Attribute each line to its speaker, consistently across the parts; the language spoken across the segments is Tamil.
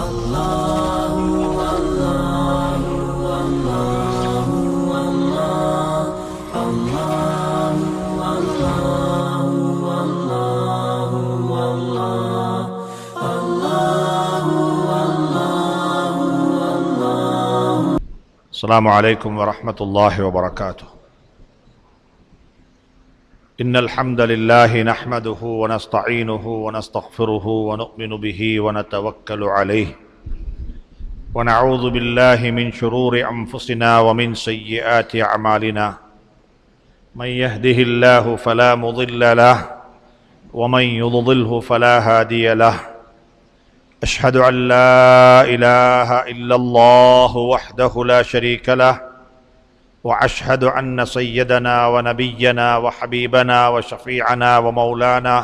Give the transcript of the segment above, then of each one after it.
Speaker 1: السلام عليكم ورحمة الله وبركاته. إن الحمد لله نحمده ونستعينه ونستغفره ونؤمن به ونتوكل عليه ونعوذ بالله من شرور أنفسنا ومن سيئات أعمالنا. من يهده الله فلا مضل له ومن يضلله فلا هادي له. أشهد أن لا إله إلا الله وحده لا شريك له وأشهد أن سيدنا ونبينا وحبيبنا وشفيعنا ومولانا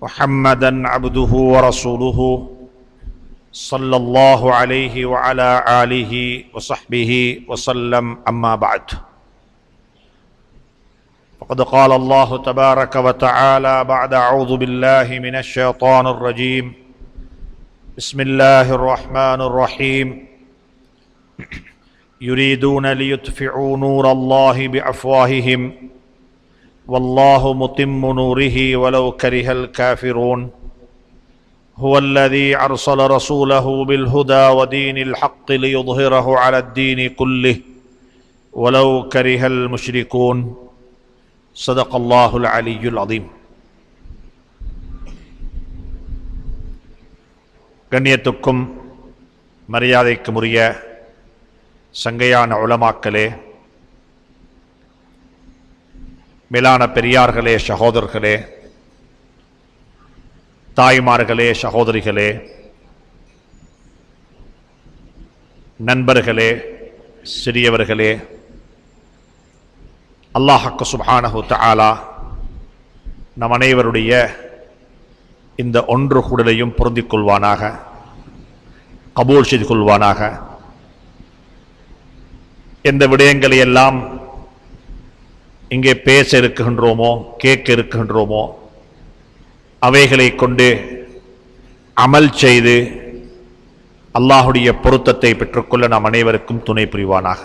Speaker 1: محمدا عبده ورسوله صلى الله عليه وعلى آله وصحبه وسلم. أما بعد، فقد قال الله تبارك وتعالى بعد أعوذ بالله من الشيطان الرجيم. بسم الله الرحمن الرحيم. يريدون ليطفئوا نور الله بأفواههم والله متم نوره ولو كره الكافرون. هو الذي أرسل رسوله بالهدى ودين الحق ليظهره على الدين كله ولو كره المشركون. صدق الله العلي العظيم. கண்ணியத்துக்கும் மரியாதைக்கும் உரிய சங்கையான உலமாக்களே, மேலான பெரியார்களே, சகோதரர்களே, தாய்மார்களே, சகோதரிகளே, நண்பர்களே, சிறியவர்களே, அல்லாஹ் சுப்ஹானஹு தஆலா நம் அனைவருடைய இந்த ஒன்று கூடலையும் பொருந்திக் கொள்வானாக, கபூல் செய்து கொள்வானாக. எந்த விடயங்களை எல்லாம் இங்கே பேச இருக்கின்றோமோ, கேட்க இருக்கின்றோமோ, அவைகளை கொண்டு அமல் செய்து அல்லாஹுடைய பொருத்தத்தை பெற்றுக்கொள்ள நாம் அனைவருக்கும் துணை புரிவானாக.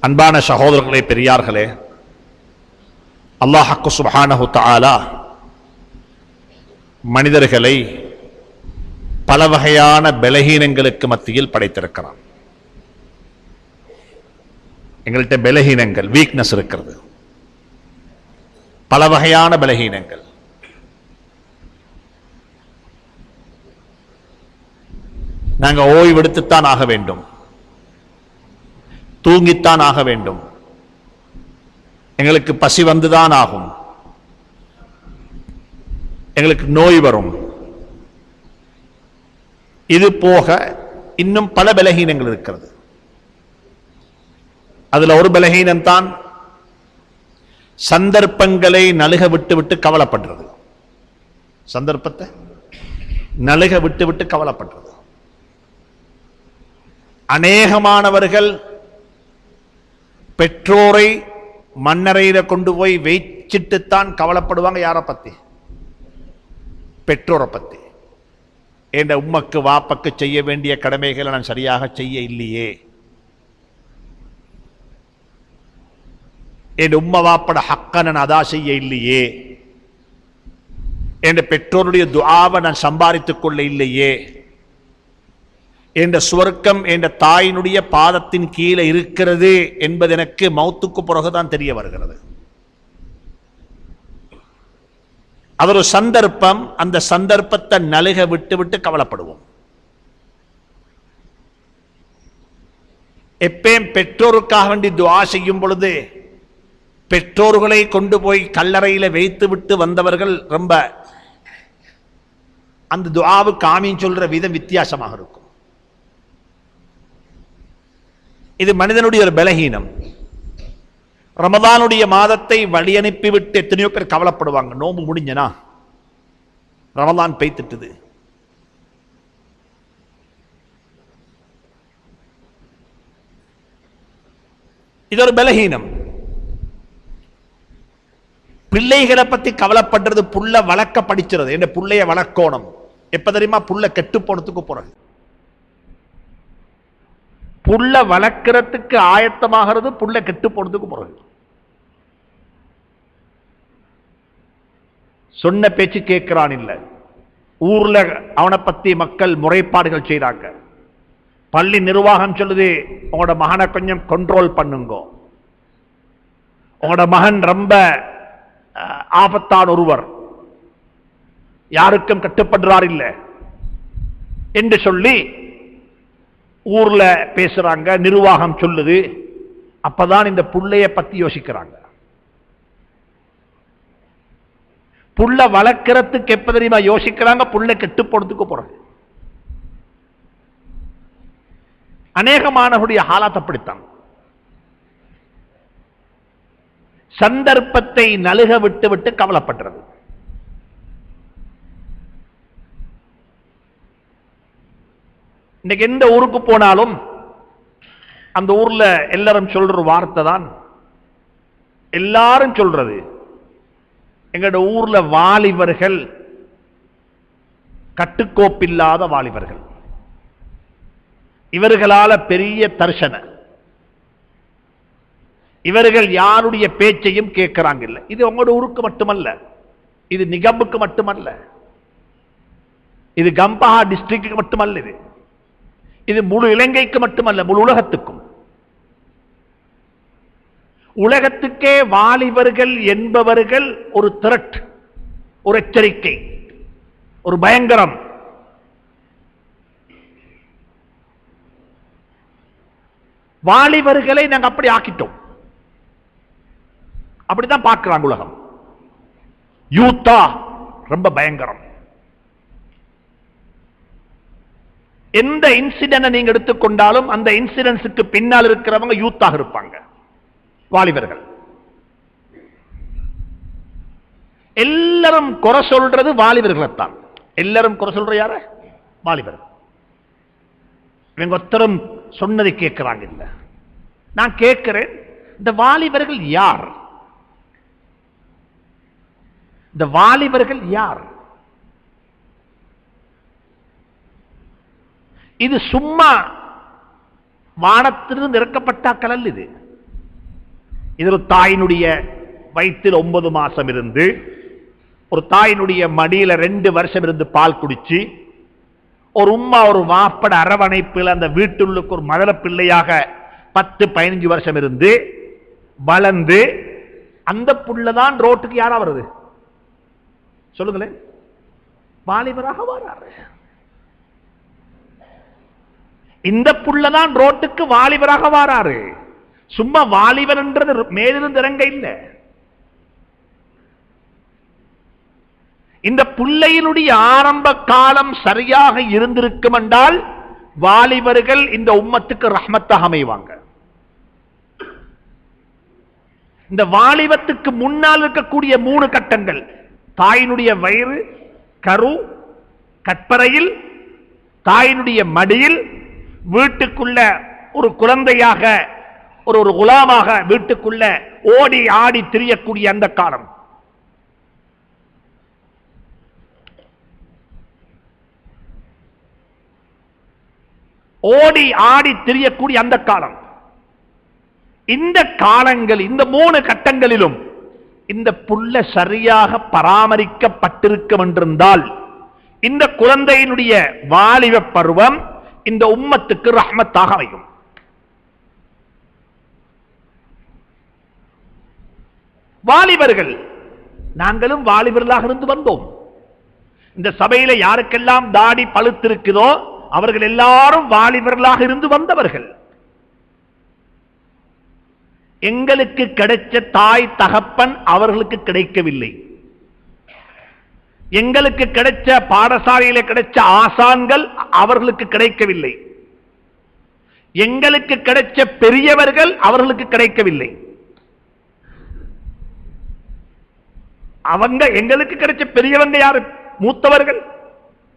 Speaker 1: அன்பான சகோதரர்களே, பெரியார்களே, அல்லாஹ் சுப்ஹானஹு தஆலா மனிதர்களை பல வகையான பலகீனங்களுக்கு மத்தியில் படைத்திருக்கிறான். எங்கள்கிட்ட பலகீனங்கள், வீக்னஸ் இருக்கிறது, பல வகையான பலகீனங்கள். நாங்க ஓய்வெடுத்துத்தான் ஆக வேண்டும், தூங்கித்தான் ஆக வேண்டும், எங்களுக்கு பசி வந்துதான் ஆகும், எங்களுக்கு நோய் வரும். இது போக இன்னும் பல பலகீனங்கள் இருக்கிறது. அதுல ஒரு பலகீனம் தான் சந்தர்ப்பங்களை நழுக விட்டு விட்டு கவலைப்படுறது. சந்தர்ப்பத்தை நழுக விட்டு விட்டு கவலைப்படுறது. அநேகமானவர்கள் பெற்றோரை மண்ணறையில கொண்டு போய் வைச்சிட்டுத்தான் கவலைப்படுவாங்க. யாரை பத்தி? பெற்றோரை பத்தி. என் உம்மக்கு வாப்பக்கு செய்ய வேண்டிய கடமைகளை நான் சரியாக செய்ய இல்லையே, என் உம்ம வாப்பட ஹக்க நான் அதா செய்ய இல்லையே, என் பெற்றோருடைய துஆவை நான் சம்பாதித்துக் கொள்ள இல்லையே, என்ற சுவர்க்கம் என்ற தாயினுடைய பாதத்தின் கீழே இருக்கிறது என்பது எனக்கு மௌத்துக்கு பிறகுதான் தெரிய வருகிறது. அது ஒரு சந்தர்ப்பம். அந்த சந்தர்ப்பத்தை நழுக விட்டு விட்டு கவலைப்படுவோம். எப்பயும் பெற்றோருக்காக வேண்டி துஆ செய்யும் பொழுது பெற்றோர்களை கொண்டு போய் கல்லறையில வைத்து விட்டு வந்தவர்கள் ரொம்ப அந்த துஆவுக்கு ஆமீன் சொல்ற விதம் வித்தியாசமாக இருக்கும். இது மனிதனுடைய ஒரு பலகீனம். ரமதானுடைய மாதத்தை வழி அனுப்பிவிட்டு எத்தனையோ பேர் கவலைப்படுவாங்க. நோம்பு முடிஞ்சனா, ரமதான் பெய்த்துட்டுது, இது ஒரு பலகீனம். பிள்ளைகளை பத்தி கவலைப்படுறது புள்ள வளர்க்க படிச்சிருது. என்ன புள்ளைய வளர்க்கணும் எப்ப தெரியுமா? புள்ள கெட்டு போனதுக்கு பிறகு. புள்ள வளர்க்கிறதுக்கு ஆயத்தமாகிறது புள்ள கெட்டு போனதுக்கு பிறகு. சொன்ன பேச்சு கேட்கிறான் இல்ல. ஊர்ல அவனை பத்தி மக்கள் முறைப்பாடுகள் செய்றாங்க. பள்ளி நிர்வாகம் சொல்லுது, உங்களோட மகனை கொஞ்சம் கண்ட்ரோல் பண்ணுங்க, உங்களோட மகன் ரொம்ப ஆபத்தான ஒருவர், யாருக்கும் கட்டுப்படுறார் இல்ல என்று சொல்லி ஊர்ல பேசுறாங்க, நிர்வாகம் சொல்லுது. அப்பதான் இந்த புள்ளைய பத்தி யோசிக்கிறாங்க. புள்ள வளர்க்கிறதுக்கு எப்ப தெரியுமா யோசிக்கிறாங்க? புள்ள கெட்டு போறதுக்கு பிறகு. அநேகமானவருடைய ஹாலாத் அப்படித்தான். சந்தர்ப்பத்தை நழுக விட்டு விட்டு கவலைப்படுறது. இன்னைக்கு எந்த ஊருக்கு போனாலும் அந்த ஊர்ல எல்லாரும் சொல்ற வார்த்தை தான், எல்லாரும் சொல்றது, எங்களோட ஊர்ல வாலிபர்கள் கட்டுக்கோப்பில்லாத வாலிபர்கள், இவர்களால பெரிய தர்சனை, இவர்கள் யாருடைய பேச்சையும் கேட்கிறாங்க இல்ல. இது உங்களோட ஊருக்கு மட்டுமல்ல, இது நிகம்புக்கு மட்டுமல்ல, இது கம்பஹா டிஸ்ட்ரிக்ட் மட்டுமல்ல, இது முழு இலங்கைக்கு மட்டுமல்ல, முழு உலகத்துக்கும். உலகத்துக்கே வாலிபர்கள் என்பவர்கள் ஒரு த்ரெட், ஒரு எச்சரிக்கை, ஒரு பயங்கரம். வாலிபர்களை நாங்கள் அப்படி ஆக்கிட்டோம், அப்படித்தான் பார்க்கிறாங்க உலகம். யூத்தா ரொம்ப பயங்கரம். எந்த இன்சிடென்ட் நீங்க எடுத்துக்கொண்டாலும் அந்த இன்சிடென்ட்ஸுக்கு பின்னால் இருக்கிறவங்க யூத்தாக இருப்பாங்க, வாலிபர்கள். எல்லாரும் குறை சொல்றது வாலிபர்களைத்தான். எல்லாரும் குறை சொல்ற யார? வாலிபர்கள். இவங்க ஒருத்தரும் சொன்னதை கேட்கிறாங்க இல்ல. நான் கேட்கிறேன், இந்த வாலிபர்கள் யார்? இந்த வாலிபர்கள் யார்? இது சும்மா வானத்திலிருந்து இறக்கப்பட்டாக்கள் அல்ல. இது ஒரு தாயினுடைய வயிற்றில் 9 மாசம் இருந்து, ஒரு தாயினுடைய மடியில 2 வருஷம் இருந்து பால் குடிச்சு, ஒரு உம்மா ஒரு வாப்பட அரவணைப்பில் அந்த வீட்டுள்ளுக்கு ஒரு மதல பிள்ளையாக 10-15 வருஷம் இருந்து வளர்ந்து, அந்த புள்ளதான் ரோட்டுக்கு யாரா வருது? சொல்லுங்களேன். வாலிபராக வராரு. இந்த புள்ளதான் ரோட்டுக்கு வாலிபராக வராரு. சும்மா வாலிபர் என்றது மேலிருந்து இறங்க இல்லை. இந்த புள்ளையினுடைய ஆரம்ப காலம் சரியாக இருந்திருக்கும் என்றால் வாலிபர்கள் இந்த உம்மத்துக்கு ரஹ்மத்தாக அமைவாங்க. இந்த வாலிபத்துக்கு முன்னால் இருக்கக்கூடிய 3 கட்டங்கள், தாயினுடைய வயிறு, கரு, கற்பறையில், தாயினுடைய மடியில், வீட்டுக்குள்ள ஒரு குழந்தையாக, ஒரு குலாமாக வீட்டுக்குள்ள ஓடி ஆடி திரியக்கூடிய அந்த காலம். ஓடி ஆடி திரியக்கூடிய அந்த காலம். இந்த காலங்கள், இந்த 3 கட்டங்களிலும் இந்த புள்ள சரியாக பராமரிக்கப்பட்டிருக்கும் என்றிருந்தால் இந்த குழந்தையினுடைய வாலிப பருவம் இந்த உம்மத்துக்கு ரஹ்மத்தாக அமையும். வாலிபர்கள், நாங்களும் வாலிபர்களாக இருந்து வந்தோம். இந்த சபையில யாருக்கெல்லாம் தாடி பழுத்திருக்கிறதோ அவர்கள் எல்லாரும் வாலிபர்களாக இருந்து வந்தவர்கள். எங்களுக்கு கிடைச்ச தாய் தகப்பன் அவர்களுக்கு கிடைக்கவில்லை. எங்களுக்கு கிடைச்ச பாடசாலையில கிடைச்ச ஆசான்கள் அவர்களுக்கு கிடைக்கவில்லை. எங்களுக்கு கிடைச்ச பெரியவர்கள் அவர்களுக்கு கிடைக்கவில்லை. அவங்க, எங்களுக்கு கிடைச்ச பெரியவங்க யாரு? மூத்தவர்கள்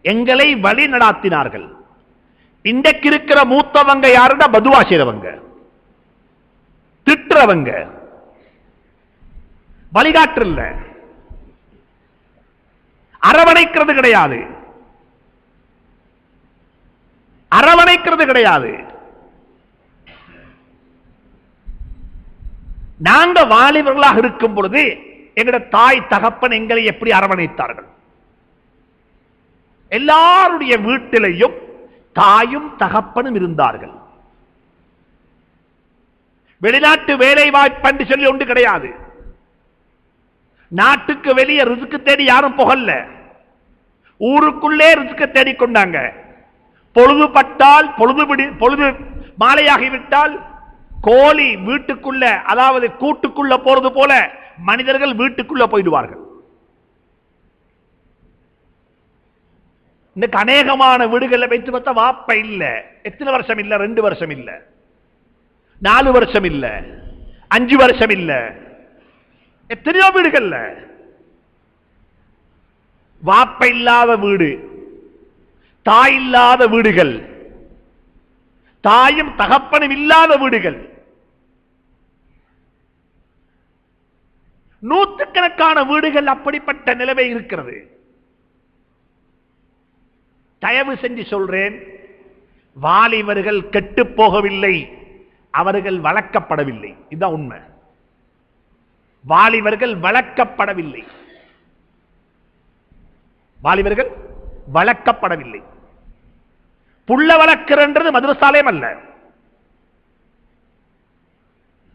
Speaker 1: எங்களை வழி நடாத்தினார்கள். இன்றைக்கு இருக்கிற மூத்தவங்க யாருன்னா பதுவா செய்றவங்க, திட்டுறவங்க, வழிகாட்டு இல்ல, அரவணைக்கிறது கிடையாது, அரவணைக்கிறது கிடையாது. நாங்க வாலிபர்களாக இருக்கும் பொழுது எங்கட தாய் தகப்பன் எங்களை எப்படி அரவணைத்தார்கள்? எல்லாருடைய வீட்டிலையும் தாயும் தகப்பனும் இருந்தார்கள். வெளிநாட்டு வேலை வாய்ப்பு சொல்லி ஒன்று கிடையாது. நாட்டுக்கு வெளியே ரிஸ்க் தேடி யாரும் போகல, ஊருக்குள்ளே ரிஸ்க் தேடிக்கொண்டாங்க. பொழுதுபட்டால் பொழுது மாலையாகிவிட்டால் கோழி வீட்டுக்குள்ள, அதாவது கூட்டுக்குள்ள போறது போல மனிதர்கள் வீட்டுக்குள்ள போயிடுவார்கள். இந்த அநேகமான வீடுகளில் வைத்து பார்த்தா வாப்ப இல்ல. எத்தனை வருஷம் இல்ல? 2 வருஷம் இல்ல, 4 வருஷம் இல்ல, 5 வருஷம் இல்ல. எத்தனையோ வீடுகள்ல வாப்ப இல்லாத வீடு, தாய் இல்லாத வீடுகள், தாயும் தகப்பனும் இல்லாத வீடுகள், நூற்றுக்கணக்கான வீடுகள் அப்படிப்பட்ட நிலைமை இருக்கிறது. தயவு செஞ்சு சொல்றேன், வாலிபர்கள் கெட்டு போகவில்லை, அவர்கள் வளர்க்கப்படவில்லை. இதுதான் உண்மை. வாலிபர்கள் வளர்க்கப்படவில்லை, வாலிபர்கள் வளர்க்கப்படவில்லை. புள்ள வளர்க்கிறது மதரசாலயம் அல்ல.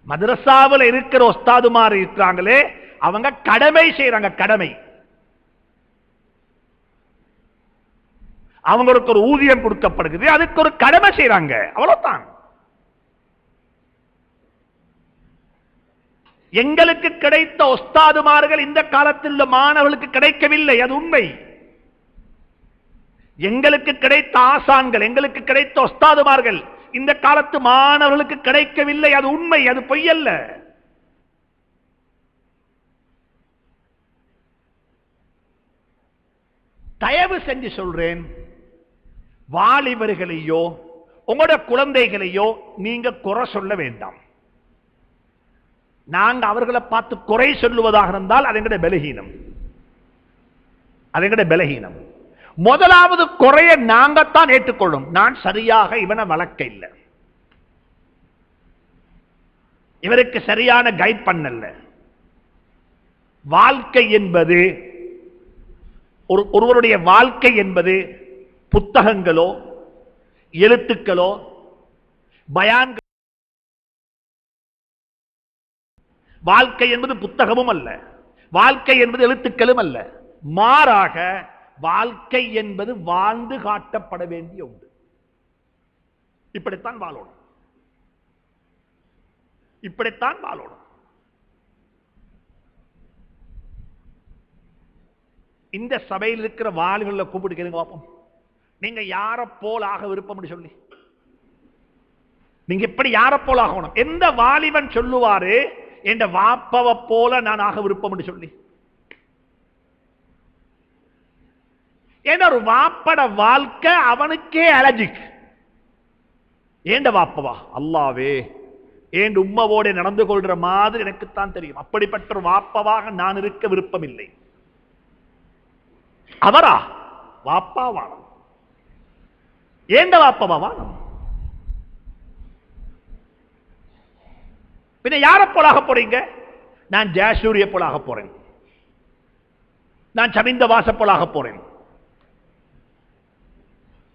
Speaker 1: மதரசாவில் இருக்கிற உஸ்தாதுமார் இருக்கிறாங்களே, அவங்க கடமை செய்யறாங்க. கடமை. அவங்களுக்கு ஒரு ஊதியம் கொடுக்கப்படுகிறது, அதுக்கு ஒரு கடமை செய்யறாங்க, அவ்வளவுதான். எங்களுக்கு கிடைத்த உஸ்தாதுமார்கள் இந்த காலத்தில் மாணவர்களுக்கு கிடைக்கவில்லை, அது உண்மை. எங்களுக்கு கிடைத்த ஆசான்கள், எங்களுக்கு கிடைத்த உஸ்தாதுமார்கள் இந்த காலத்து மாணவர்களுக்கு கிடைக்கவில்லை, அது உண்மை, அது பொய்யல்ல. தயவு செஞ்சு சொல்றேன், வாலிபர்களையோ உங்களோட குழந்தைகளையோ நீங்க குறை சொல்ல வேண்டாம். நாங்க அவர்களை பார்த்து குறை சொல்லுவதாக இருந்தால் அது எங்களுடைய பலகீனம், அது எங்களுடைய பலகீனம். முதலாவது குறைய நாங்கத்தான் ஏற்றுக்கொள்ளும். நான் சரியாக இவனை வளர்க்க இல்லை, இவருக்கு சரியான கைட் பண்ணல. வாழ்க்கை என்பது, ஒருவருடைய வாழ்க்கை என்பது புத்தகங்களோ எழுத்துக்களோ பயான்கள். வாழ்க்கை என்பது புத்தகமும் அல்ல, வாழ்க்கை என்பது எழுத்துக்களும் அல்ல. மாறாக வாழ்க்கை என்பது வாழ்ந்து காட்டப்பட வேண்டிய ஒன்று. இப்படித்தான் வாழணும், இப்படித்தான் வாழணும். இந்த சபையில் இருக்கிற வாலிபர்களை கூப்பிட்டு கேளுங்க பார்ப்போம், நீங்க யார போல் ஆக விருப்பம் சொல்லி, நீங்க எப்படி யார போல் ஆகணும்? எந்த வாலிபன் சொல்லுவாரு என்ற வாப்பவ போல நான் ஆக விருப்பம் சொல்லி? ஏன்னா ஒரு வாப்பட வாழ்க்கை அவனுக்கே அலர்ஜிக். ஏண்ட வாப்பவா, அல்லாவே ஏன் உம்மவோட நடந்து கொள்ற மாதிரி எனக்குத்தான் தெரியும். அப்படிப்பட்ட ஒரு வாப்பவாக நான் இருக்க விருப்பம் இல்லை. அவரா வாப்பா வானம், ஏண்ட வாப்பவா வானம். பின்ன யார போலாக போறீங்க? நான் ஜாசூரிய போலாக போறேன், நான் சமிந்த வாச போலாக போறேன்,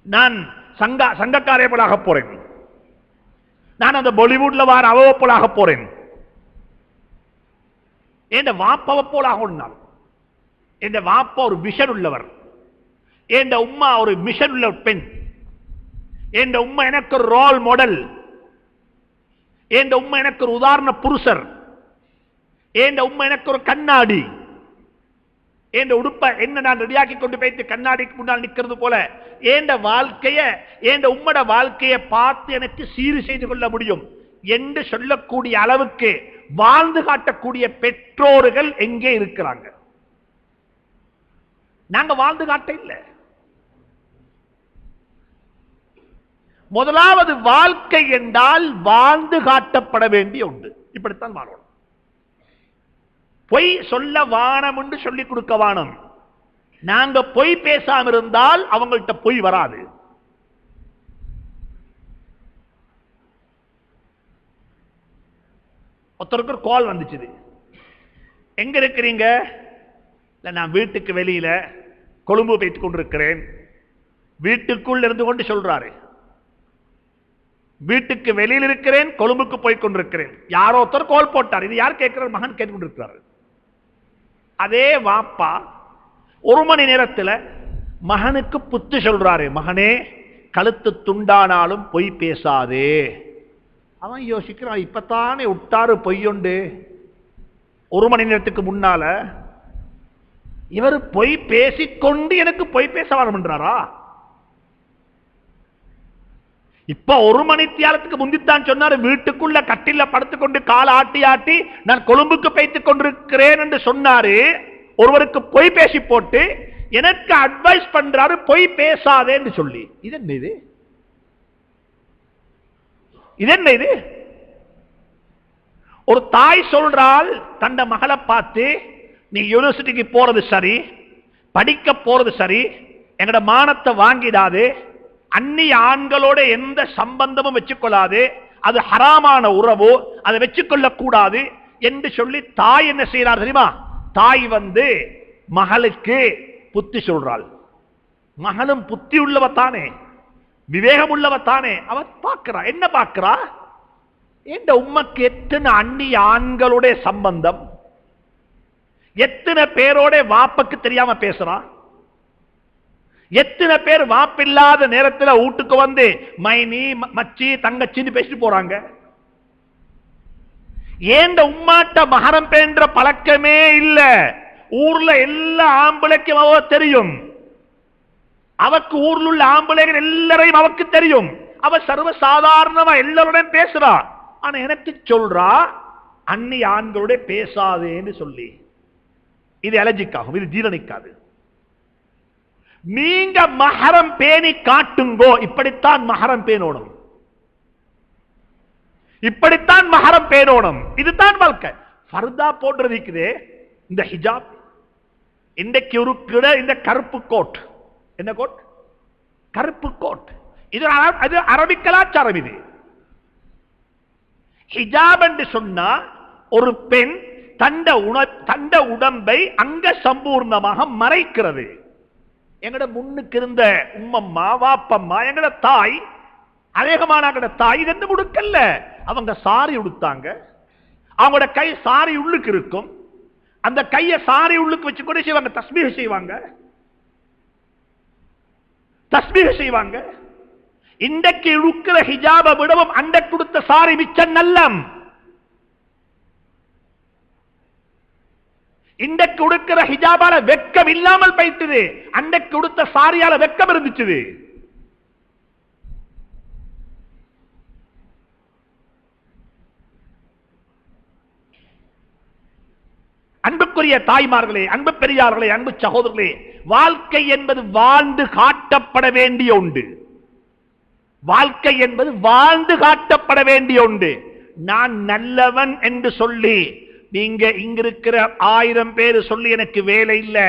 Speaker 1: நான் சங்கக்காரே போலாக போறேன், நான் அந்த பாலிவுட்ல வார அவ போலாக போறேன். என் வாப்பவ போலாக ஒன்றால், என் வாப்பா ஒரு மிஷன் உள்ளவர், என் உம்மா ஒரு மிஷன் உள்ள பெண், என் உம்மா எனக்கு ஒரு ரோல் மாடல், என் உம்மா எனக்கு ஒரு உதாரண புருஷர், என் உம்மா எனக்கு ஒரு கண்ணாடி. என் உடுப்ப என்ன நான் ரெடியாக்கி கொண்டு போயிட்டு கண்ணாடிக்கு முன்னால் நிற்கிறது போல என் வாழ்க்கைய, என் உம்மட வாழ்க்கையை பார்த்து எனக்கு சீறு செய்து கொள்ள முடியும் என்று சொல்லக்கூடிய அளவுக்கு வாழ்ந்து காட்டக்கூடிய பெற்றோர்கள் எங்கே இருக்கிறாங்க? நாங்க வாழ்ந்து காட்ட இல்லை. முதலாவது வாழ்க்கை என்றால் வாழ்ந்து காட்டப்பட வேண்டிய ஒன்று. இப்படித்தான் வாழணும். பொய் சொல்ல வானம் என்று சொல்லிக் கொடுக்க வானம். நாங்க பொய் பேசாம இருந்தால் அவங்கள்ட்ட பொய் வராது. ஒருத்தருக்கு ஒரு கால் வந்துச்சு, எங்க இருக்கிறீங்க? நான் வீட்டுக்கு வெளியில கொழும்பு போய்த்துக் கொண்டிருக்கிறேன். வீட்டுக்குள் இருந்து கொண்டு சொல்றாரு, வீட்டுக்கு வெளியில் இருக்கிறேன், கொழும்புக்கு போய் கொண்டிருக்கிறேன். யாரோ ஒருத்தர் கால் போட்டார். இது யார் கேட்கிறார்? மகன் கேட்டுக்கொண்டிருக்கிறார். அதே வாப்பா ஒரு மணி நேரத்தில் மகனுக்கு புத்தி சொல்றாரு, மகனே கழுத்து துண்டானாலும் பொய் பேசாதே. அவன் யோசிக்கிறான், இப்பத்தானே விட்டாரு பொய்யொண்டு. ஒரு மணி நேரத்துக்கு முன்னால இவர் பொய் பேசிக்கொண்டு எனக்கு பொய் பேச வரணும்ன்றாரா? இப்ப ஒரு மணி தியாலத்துக்கு முந்தித்தான் சொன்னாரு, வீட்டுக்குள்ள கட்டில படுத்துக்கொண்டு கால ஆட்டி ஆட்டி நான் கொழும்புக்கு பேய்த்துக் கொண்டிருக்கிறேன் என்று சொன்னாரு. ஒருவருக்கு பொய் பேசி போட்டு எனக்கு அட்வைஸ் பண்றாரு பொய் பேசாதே என்று சொல்லி. இது என்ன இது? இது என்ன இது? ஒரு தாய் சொல்றால் தந்த மகளை பார்த்து, நீ யூனிவர்சிட்டிக்கு போறது சரி, படிக்க போறது சரி, எங்கட மானத்தை வாங்கிடாது, அந்நிய ஆண்களோட எந்த சம்பந்தமும் வச்சுக்கொள்ளாது, அது ஹராமான உறவு, அதை வச்சுக்கொள்ள கூடாது என்று சொல்லி தாய் என்ன செய்யறார் தெரியுமா? தாய் மகளுக்கு புத்தி சொல்றாள். மகளும் புத்தி உள்ளவத்தானே, விவேகம் உள்ளவத்தானே. அவ பார்க்கிறா, என்ன பார்க்கிறா? இந்த உம்மக்கு எத்தனை அந்நிய ஆண்களுடைய சம்பந்தம், எத்தனை பேரோட வாப்பக்கு தெரியாம பேசுறான், எத்தனை பேர் வாப்பில்லாத நேரத்தில் வீட்டுக்கு வந்து மைனி மச்சி தங்கச்சின்னு பேசிட்டு போறாங்க. ஏண்ட உம்மாட்ட மகரம் பேன்ற பழக்கமே இல்ல. ஊர்ல எல்லா ஆம்பளைக்கும் அவ தெரியும், அவக்கு ஊர்ல உள்ள ஆம்பளைகள் எல்லாரையும் அவக்கு தெரியும். அவ சர்வ சாதாரணமா எல்லாருடன் பேசுறா. ஆனா எனக்கு சொல்றா அந்நிய ஆண்களோட பேசாதேன்னு சொல்லி. இது அலர்ஜிக் ஆகும், இது ஜீரணிக்காது. நீங்க மஹரம் பேணி காட்டுங்கோ. இப்படித்தான் மஹரம் பேணோணும், இப்படித்தான் மஹரம் பேணோணும். இதுதான் வாழ்க்கை. ஃபர்தா போடுறதுக்குதே இந்த ஹிஜாப், இன்றைக்கு இருக்கிற இந்த கருப்பு கோட், என்ன கோட்? கருப்பு கோட். இது அரபிக் கலாச்சாரம். இது ஹிஜாப் என்று சொன்னா ஒரு பெண் தண்ட உடம்பை அங்க சம்பூர்ணமாக மறைக்கிறது. எங்கட முன்னுக்கு இருந்த உம்மம்மா வாப்பம்மா எங்கட தாய், அநேகமான தாய் இதென்ன உடுக்கல்ல, அவங்க சாரி உடுத்தாங்க. அவங்களோட கை சாரி உள்ளுக்கு இருக்கும், அந்த கையை சாரி உள்ளுக்கு வச்சு கூட செய்வாங்க, தஸ்பீஹ் செய்வாங்க, தஸ்பீஹ் செய்வாங்க. இன்றைக்கு இருக்கிற ஹிஜாப விடவும் அந்த கொடுத்த சாரி மிச்சம் நல்லம். இன்றைக்கு உடுக்கிற ஹிஜாபால வெக்கம் இல்லாமல் போயிட்டது, அன்றைக்கு உடுத்த சாரியால வெக்கம் இருந்துச்சு. அன்புக்குரிய தாய்மார்களே, அன்பு பெரியார்களே, அன்பு சகோதரர்களே, வாழ்க்கை என்பது வாழ்ந்து காட்டப்பட வேண்டிய ஒன்று. வாழ்க்கை என்பது வாழ்ந்து காட்டப்பட வேண்டிய ஒன்று. நான் நல்லவன் என்று சொல்லி நீங்க இங்க இருக்கிற 1000 பேர் சொல்லி எனக்கு வேலை இல்லை,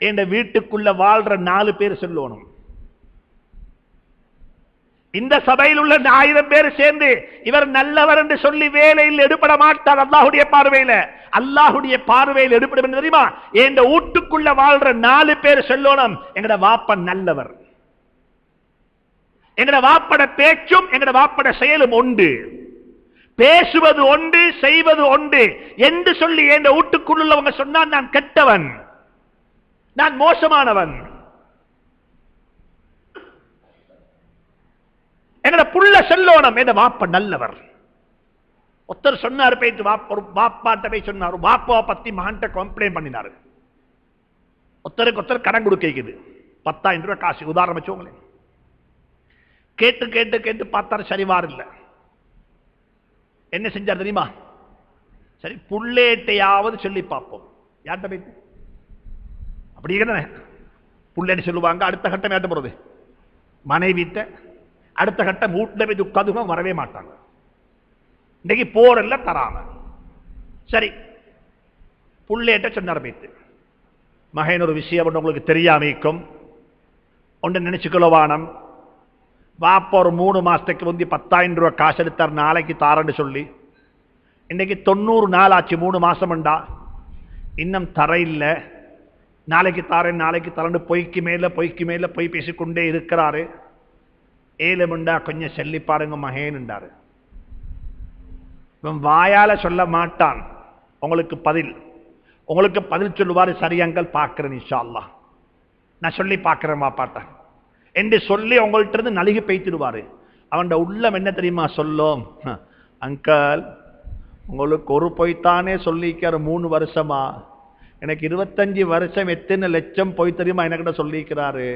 Speaker 1: என் வீட்டுக்குள்ள வாழ்ற 4 பேர் சொல்லணும். இந்த சபையில் உள்ள 1000 பேர் சேர்ந்து இவர் நல்லவர் என்று சொல்லி வேலையில் எடுபட மாட்டார். அல்லாஹ்வுடைய பார்வையில, அல்லாஹ்வுடைய பார்வையில் எடுபடும் தெரியுமா? என் வீட்டுக்குள்ள வாழ்ற 4 பேர் சொல்லணும், எங்கட வாப்பன் நல்லவர், எங்கட வாப்பட பேச்சும் எங்கட வாப்பட செயலும் உண்டு, பேசுவது ஒன்று செய்வது ஒன்று என்று சொல்லி என் வீட்டுக்குள்ளவங்க சொன்னால் நான் கெட்டவன், நான் மோசமானவன். எங்கட புள்ள செல்லோனம், என் வாப்ப நல்லவர். ஒருத்தர் சொன்னார், போயிட்டு வாப்பாட்ட போய் சொன்னார், வாப்பா பத்தி மகன்கிட்ட கம்ப்ளைண்ட் பண்ணினாரு. ஒருத்தருக்கு ஒருத்தர் கடன் கொடுக்குது, 10,000 ரூபாய் காசு உதாரணம் வச்சோங்களேன். கேட்டு கேட்டு கேட்டு பார்த்தாரு, சரிவார் இல்லை. என்ன செஞ்சார் தெரியுமா? சரி புள்ளேட்டையாவது சொல்லி பார்ப்போம். யார்கிட்ட போயிட்டு அப்படி புள்ளேட்டு சொல்லுவாங்க. அடுத்த கட்டம் ஏற்ற போறது மனைவிட்ட, அடுத்த கட்டம் வீட்டில் போய் உட்காந்து வரவே மாட்டாங்க. இன்னைக்கு போறல்ல தராம. சரி புள்ளேட்ட சொன்னார் பேத்து, மகன் ஒரு விஷயம் உங்களுக்கு தெரியாமிக்கும் ஒன்று நினைச்சுக்கொள்ளவானம். வாப்பா ஒரு 3 மாசத்துக்கு முந்தி 10,000 ரூபாய் காசு எடுத்தார், நாளைக்கு தாரன்னு சொல்லி. இன்னைக்கு 90 நாள் ஆச்சு, 3 மாசம்டா இன்னும் தர இல்லை. நாளைக்கு தாரேன் நாளைக்கு தரண்டு பொய்க்கு மேல பொய் பேசிக்கொண்டே இருக்கிறாரு. 7 மண்டா கொஞ்சம் சொல்லி பாருங்க மகேன்ண்டாரு. இவன் வாயால சொல்ல மாட்டான், உங்களுக்கு பதில் சொல்லுவாரு. சரி அங்கல் பார்க்கிறேன் இன்ஷா அல்லாஹ், நான் சொல்லி பார்க்கிறேன் வாப்பாட்டேன் என்று சொல்லி உங்கள்ட்ட இருந்து நலுகி பேய்த்திடுவாரு. அவன் உள்ளம் என்ன தெரியுமா சொல்லும், அங்கல் உங்களுக்கு ஒரு பொய்த்தானே சொல்லிக்கிறார் 3 வருஷமா, எனக்கு 25 வருஷம் எத்தனை லட்சம் பொய் தெரியுமா என்கிட்ட சொல்லிக்கிறாரு.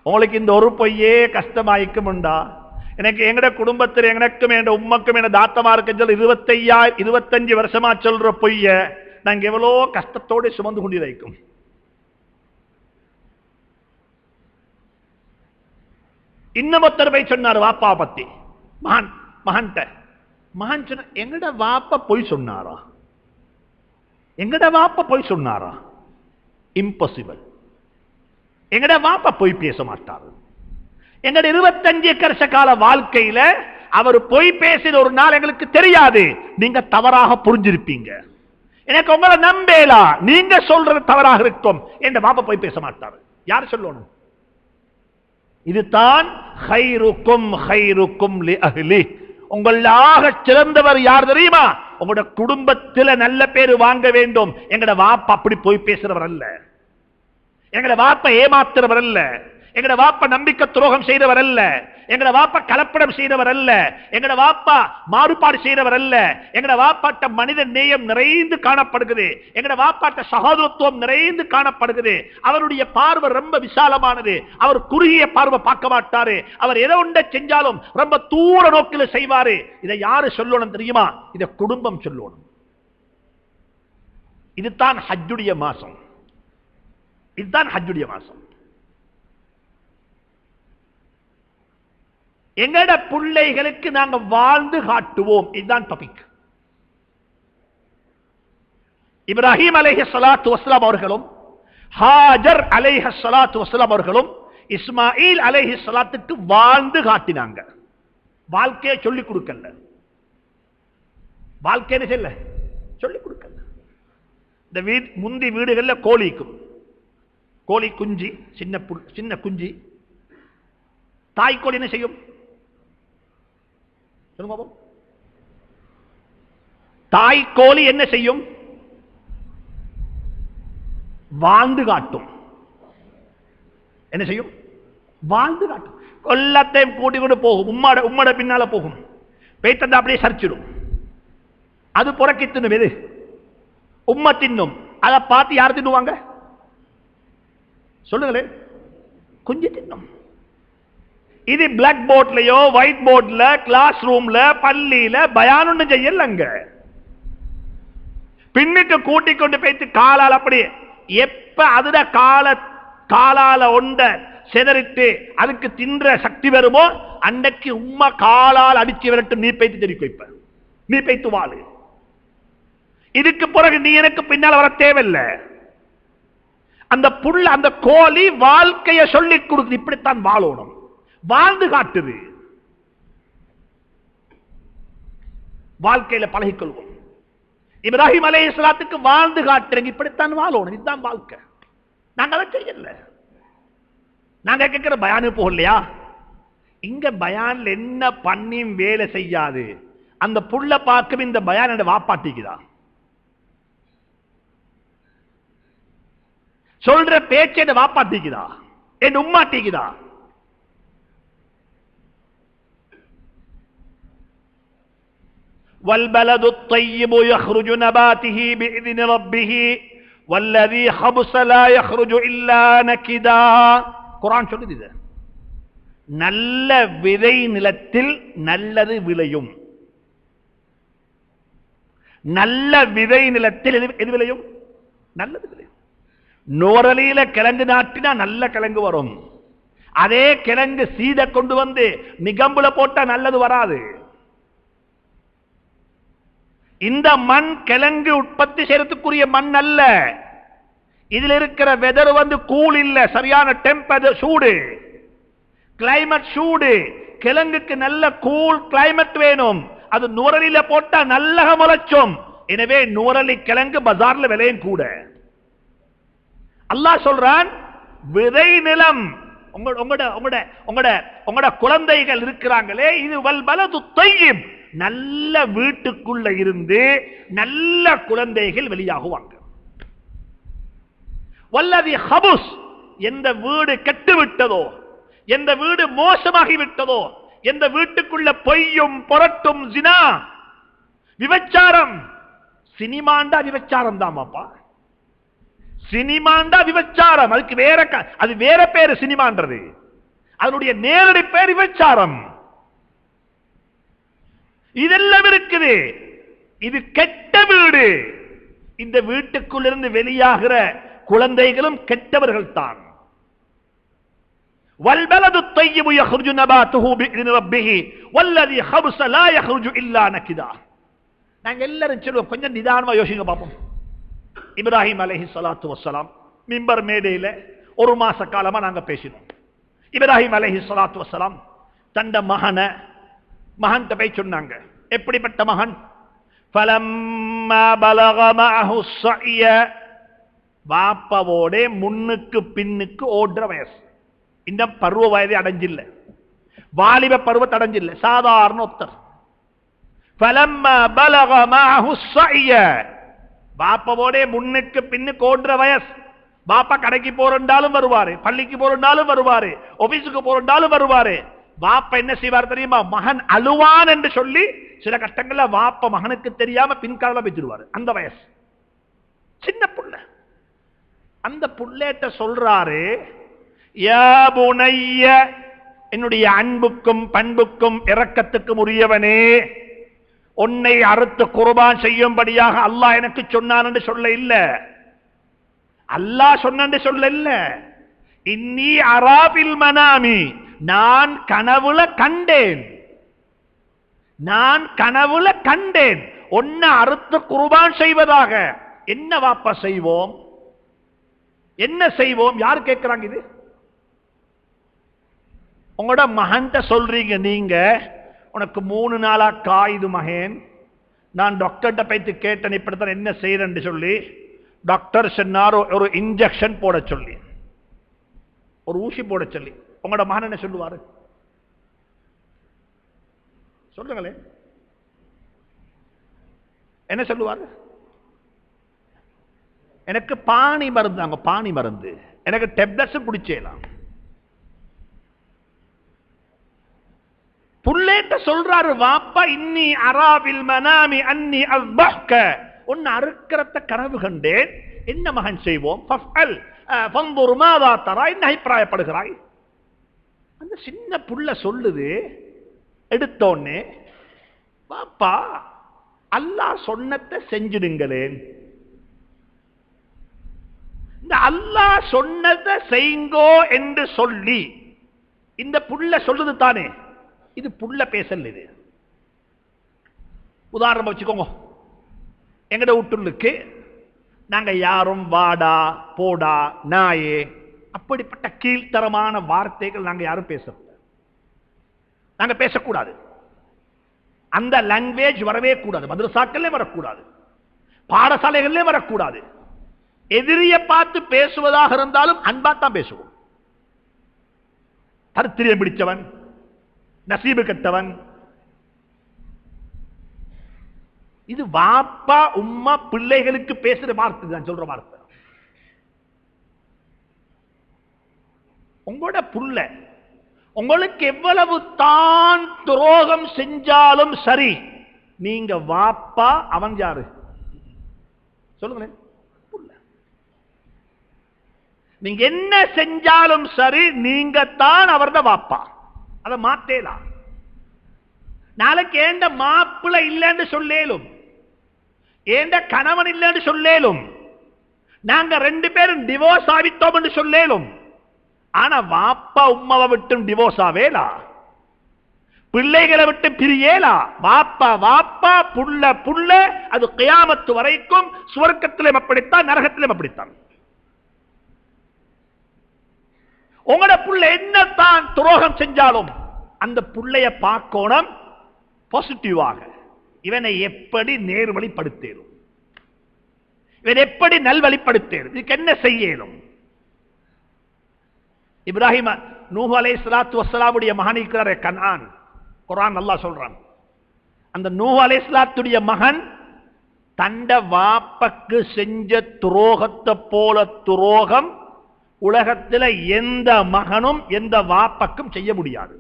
Speaker 1: உங்களுக்கு இந்த ஒரு பொய்யே கஷ்டமாயிக்கும்டா. எனக்கு எங்கட குடும்பத்தில் எனக்கும் என் உம்மக்கும் என் தாத்தமாருக்கு 25 வருஷமா சொல்ற பொய்ய நாங்க எவ்வளோ கஷ்டத்தோடு சுமந்து கொண்டிருக்கும். இன்னும் ஒருத்தர் போய் சொன்னார் வாப்பா பத்தி, மகன் சொன்ன எங்கட வாப்பா பொய் சொன்னாரா, எங்கட வாப்பா பொய் சொன்னாரா? இம்பாசிபிள். எங்கட வாப்பா பொய் பேச மாட்டாரு. எங்கட 25 வருஷ கால வாழ்க்கையில அவர் பொய் பேசின ஒரு நாள் எங்களுக்கு தெரியாது. நீங்க தவறாக புரிஞ்சிருப்பீங்க. எனக்கு உங்களை நம்பேலா, நீங்க சொல்றது தவறாக இருக்கும். என் பாப்பா பொய் பேச மாட்டாரு. யார் சொல்லணும்? இதுதான் ஹைருக்கும் ஹைருக்கும் லி அஹ்லி. உங்களாக சிறந்தவர் யார் தெரியுமா? உங்களோட குடும்பத்தில் நல்ல பேரு வாங்க வேண்டும். எங்கட வாப்பா அப்படி போய் பேசுறவர் அல்ல, எங்கட வாப்பா ஏமாத்துறவர் அல்ல, எங்கட வாப்பா நம்பிக்கை துரோகம் செய்தவர் அல்ல, எங்கட வாப்பா கலப்படம் செய்தவர் அல்ல, எங்கட வாப்பா மாறுபாடு செய்தவர் அல்ல. எங்கட வாப்பாட்ட மனித நேயம் நிறைந்து காணப்படுகிறது, எங்கட வாப்பாட்ட சகோதரத்துவம் நிறைந்து காணப்படுகிறது. அவருடைய பார்வை ரொம்ப விசாலமானது. அவர் குறுகிய பார்வை பார்க்க மாட்டாரு. அவர் எதை ஒன்றை செஞ்சாலும் ரொம்ப தூர நோக்கில் செய்வாரு. இதை யாரு சொல்லணும் தெரியுமா? இதை குடும்பம் சொல்லணும். இதுதான் ஹஜ்ஜுடைய மாசம். இதுதான் ஹஜ்ஜுடைய மாசம். எங்கட பிள்ளைகளுக்கு நாங்க வாழ்ந்து காட்டுவோம். இதுதான் டாபிக். இப்ராஹிம் அலைஹிஸ்ஸலாத்து வஸ்ஸலாம் அவர்களும் ஹாஜர் அலைஹிஸ்ஸலாத்து வஸ்ஸலாம் அவர்களும் இஸ்மாயில் அலைஹிஸ்ஸலாத்துக்கு வாழ்ந்து காட்டினாங்க. வாழ்க்கையை சொல்லிக் கொடுக்கல. வாழ்க்கையை சொல்ல சொல்லிக் கொடுக்கல. இந்த முந்தி வீடுகளில் கோழிக்கும், கோழி குஞ்சு, சின்ன குஞ்சு, தாய்க்கோழி என்ன செய்யும்? தாய்க்கோழி என்ன செய்யும்? வாழ்ந்து காட்டும். என்ன செய்யும்? வாழ்ந்து காட்டும். எல்லாத்தையும் கூட்டி கொண்டு போகும். உம்மட பின்னால போகும். பேய்த்தந்தா அப்படியே சரிச்சிடும். அது புறக்கி தின்னும். எது? உம்ம தின்னும். அதை பார்த்து யார் தின்னுவாங்க? சொல்லுங்களேன். குஞ்சு தின்னும். இது பிளாக் போர்ட்லயோ ஒயிட் போர்ட்ல கிளாஸ் ரூம்ல பள்ளியில பயான் ஒண்ணு செய்யலங்க. பின்னுக்கு கூட்டிக் கொண்டு போய்த்து காலால் அப்படி எப்ப அதுல காலால ஒண்ட செதறிட்டு அதுக்கு தின்ற சக்தி வருமோ அன்னைக்கு உம்மா காலால் அடிச்சு விரட்டும். நீ பேய்த்து தெரிவிக்க வைப்ப, நீ பேய்த்து வாழு. இதுக்கு பிறகு நீ எனக்கு பின்னால் வர தேவையில்லை. அந்த புள்ள அந்த கோழி வாழ்க்கையை சொல்லிக் கொடுக்குது. இப்படித்தான் வாழணும். வாழ்ந்து காட்டுது. வாழ்க்கையில பழகிக்கொள்வோம். இப்ராஹிம் அலைஹிஸ்ஸலாத்துக்கு வாழ்ந்து காட்டுறீங்க. இப்படித்தான் வாழணும். இதுதான் வாழ்க்கை. நாங்க அதை செய்யல. நாங்க கேட்கிற பயானு போகலையா? இங்க பயான்ல என்ன பண்ணியும் வேலை செய்யாது. அந்த புள்ள பார்க்கும் இந்த பயான் வாப்பாட்டிக்குதா? சொல்ற பேச்சை வாப்பாட்டிக்குதா? என் உம்மாட்டிக்குதா? والبلد الطيب يخرج نباته بإذن ربه والذي خبث لا يخرج إلا نكدا. குர்ஆன் சொல்லுது. இது நல்ல விதை நிலத்தில் நல்லது விளையும். நல்ல விதை நிலத்தில் எது விளையும்? நல்லது விளையும். நோரலியில கிழங்கு நாட்டினா நல்ல கிழங்கு வரும். அதே கிழங்கு சீத கொண்டு வந்து மிகம்புல போட்டா நல்லது வராது. இந்த மண் கிழங்கு உற்பத்தி செய்யறதுக்குரிய மண் அல்ல. இதில் இருக்கிற வெதர் கூல் இல்ல, சரியான டெம்பரேச்சர் சூடு, கிளைமேட் சூடு. கிழங்குக்கு நல்ல கூல் கிளைமேட் வேணும். அது நூறலில போட்டா நல்ல முளைச்சும். எனவே நூறலி கிழங்கு பஜார்ல விலையும் கூட. அல்லாஹ் சொல்றான், விதை நிலம் உங்களோட குழந்தைகள் இருக்கிறாங்களே, இது வல்பலது தய்யிப், நல்ல வீட்டுக்குள்ள இருந்து நல்ல குழந்தைகள் வெளியாகுவாங்க. வல்லதி ஹபுஸ், எந்த வீடு கெட்டு விட்டதோ, எந்த வீடு மோசமாகி விட்டதோ, எந்த வீட்டுக்குள்ள பொய்யும் புரட்டும் ஜினா விபச்சாரம், சினிமாண்டா விபச்சாரம் தான்ப்பா, சினிமாண்டா விபச்சாரம். அதுக்கு வேற அது வேற பேரு சினிமான்றது, அதனுடைய நேரடி பேர் விபச்சாரம். இதெல்லாம் இருக்குது. இது கெட்ட வீடு. இந்த வீட்டுக்குள் இருந்து வெளியாகிற குழந்தைகளும் கெட்டவர்கள் தான். والبلد الطيب يخرج نباته بإذن ربه والذي خبث لا يخرج إلا نكدا. நாங்க எல்லாரும் சொல்லுவோம், கொஞ்சம் நிதானமா யோசிங்க பாப்போம். இப்ராஹிம் அலைஹிஸ்ஸலாத்து வஸ்ஸலாம் மிம்பர் மேடையில ஒரு மாச காலமா நாங்க பேசினோம். இப்ராஹிம் அலைஹிஸ்ஸலாத்து வஸ்ஸலாம் தண்ட மகன் போய் சொன்னாங்க. எப்படிப்பட்ட மகன்? فلما بلغ معه السعي, வாப்பவோட முன்னுக்கு பின்னுக்கு ஓடுற வயசு. இந்த பருவ வயதை அடைஞ்சில்ல, வாலிப பருவத்தை அடைஞ்சில்ல, சாதாரண ஒருத்தர். فلما بلغ معه السعي, வாப்பவோட முன்னுக்கு பின்னுக்கு ஓடுற வயசு. பாப்பா கடைக்கு போறாலும் வருவாரு, பள்ளிக்கு போறாலும் வருவாரு, ஆபீஸுக்கு போறாலும் வருவாரு. வாப்பா என்ன செய்வார் தெரியுமா? மகன் அழுவான் என்று சொல்லி சில கட்டங்கள்ல வாப்பா மகனுக்கு தெரியாம பின்கால வச்சிருவாரு. அந்த வயசு சின்ன புள்ள. அந்த புள்ளேட்ட சொல்றாரு, யா புனைய, என்னுடைய அன்புக்கும் பண்புக்கும் இரக்கத்துக்கும் உரியவனே, உன்னை அறுத்து குர்பான் செய்யும்படியாக அல்லாஹ் எனக்கு சொன்னான் என்று சொல்ல இல்ல, அல்லாஹ் சொன்ன சொல்ல இல்ல. இன்னி அராபில் மனாமி, நான் கனவுல கண்டேன், நான் கனவுல கண்டேன் உன்னை அறுத்து குர்பான் செய்வதாக. என்ன வாப்பா செய்வோம், என்ன செய்வோம்? யார் கேட்கிறாங்க இது? உங்களோட மகன் சொல்றீங்க நீங்க, உனக்கு 3 நாளா காயுது மகன், நான் டாக்டர்கிட்ட போயிட்டு கேட்டேன் இப்படித்தான் என்ன செய்யறேன்னு சொல்லி. டாக்டர் சொன்னார் ஒரு இன்ஜெக்ஷன் போட சொல்லி, ஒரு ஊசி போட சொல்லி. உங்களோட மகன் என்ன சொல்லுவாரு? சொல்லுங்களே, என்ன சொல்லுவாரு? எனக்கு பாணி மருந்து, பாணி மருந்து, எனக்கு டெப்லெட்ஸ் குடிச்சேலாம். புள்ளேட்ட சொல்றாரு, வாப்பா இன்னி அராபில் மனாமி அன்னி அஸ்பஹ்க, உன்னை அறுக்கிறத கனவு கண்டேன். என்ன மகன் செய்வோம்? ஃபஃஅல் ஃபன்துர் மாதா தரா, என்ன அபிப்பிராயப்படுகிறாய்? அந்த சின்ன புள்ள சொல்லுது. எடுத்தோன்னே, வாப்பா அல்லாஹ் சொன்னதை செஞ்சிடுங்களேன். இந்த அல்லாஹ் சொன்னதை செய்ங்கோ என்று சொல்லி இந்த புள்ள சொல்லுது தானே, இது புள்ள பேசல். இது உதாரணம் வச்சுக்கோங்க. எங்கட வீட்டுக்கு நாங்க யாரும் வாடா போடா நாயே அப்படிப்பட்ட கீழ்த்தரமான வார்த்தைகள் நாங்க யாரும் பேசக்கூடாது, நாங்க பேசக்கூடாது. அந்த லாங்குவேஜ் வரவே கூடாது. மதரசாக்களே வரக்கூடாது, பாடசாலைகளிலே வரக்கூடாது. எதிரிய பார்த்து பேசுவதாக இருந்தாலும் அன்பாத்தான் பேசுவோம். தரித்திரியம் பிடிச்சவன், நசீபு கெட்டவன். இது வாப்பா உம்மா பிள்ளைகளுக்கு பேசுற வார்த்தை தான், சொல்ற வார்த்தை. உங்களோட புள்ள உங்களுக்கு எவ்வளவு தான் துரோகம் செஞ்சாலும் சரி, நீங்க வாப்பா, அவன் யாரு சொல்லுங்களேன்? புள்ள. நீங்க என்ன செஞ்சாலும் சரி, நீங்க தான் அவரது வாப்பா. அதை மாத்தேலாம். நாளைக்கு ஏண்ட மாப்பிள்ளை இல்லைன்னு சொல்லேலும், ஏண்ட கணவன் இல்லைன்னு சொல்லேலும், நாங்க 2 பேரும் டிவோர்ஸ் ஆவித்தோம் என்று சொல்லேலும், ஆனா வாப்பா உம்மாவை விட்டு டிவோர்ஸ் ஆவேலா? பிள்ளைகளை விட்டு பிரியேலா. வாப்பா வாப்பா, புள்ள புள்ள, அது கியாமத்து வரைக்கும் சுவர்க்கத்திலும் அப்படித்தான், நரகத்திலும் அப்படித்தான். உங்களோட புள்ள என்னத்தான் துரோகம் செஞ்சாலும் அந்த புள்ளைய பார்க்கணும் பாசிட்டிவாக. இவனை எப்படி நேர்வழிப்படுத்தேனும், இவன் எப்படி நல்வழிப்படுத்தேனும், இதுக்கு என்ன செய்யணும்? இப்ராஹிம் நூஹ் அலைஹிஸ்ஸலாத்து வஸ்ஸலாமுடைய மகன் இருக்கிறாரே கனான், குர்ஆன் அல்லாஹ் சொல்றான். அந்த நூஹ் அலைஹிஸ்ஸலாத்துடைய மகன் தண்ட வாப்பக்கு செஞ்ச துரோகத்தை போல துரோகம் உலகத்தில் எந்த மகனும் எந்த வாப்பக்கும் செய்ய முடியாது.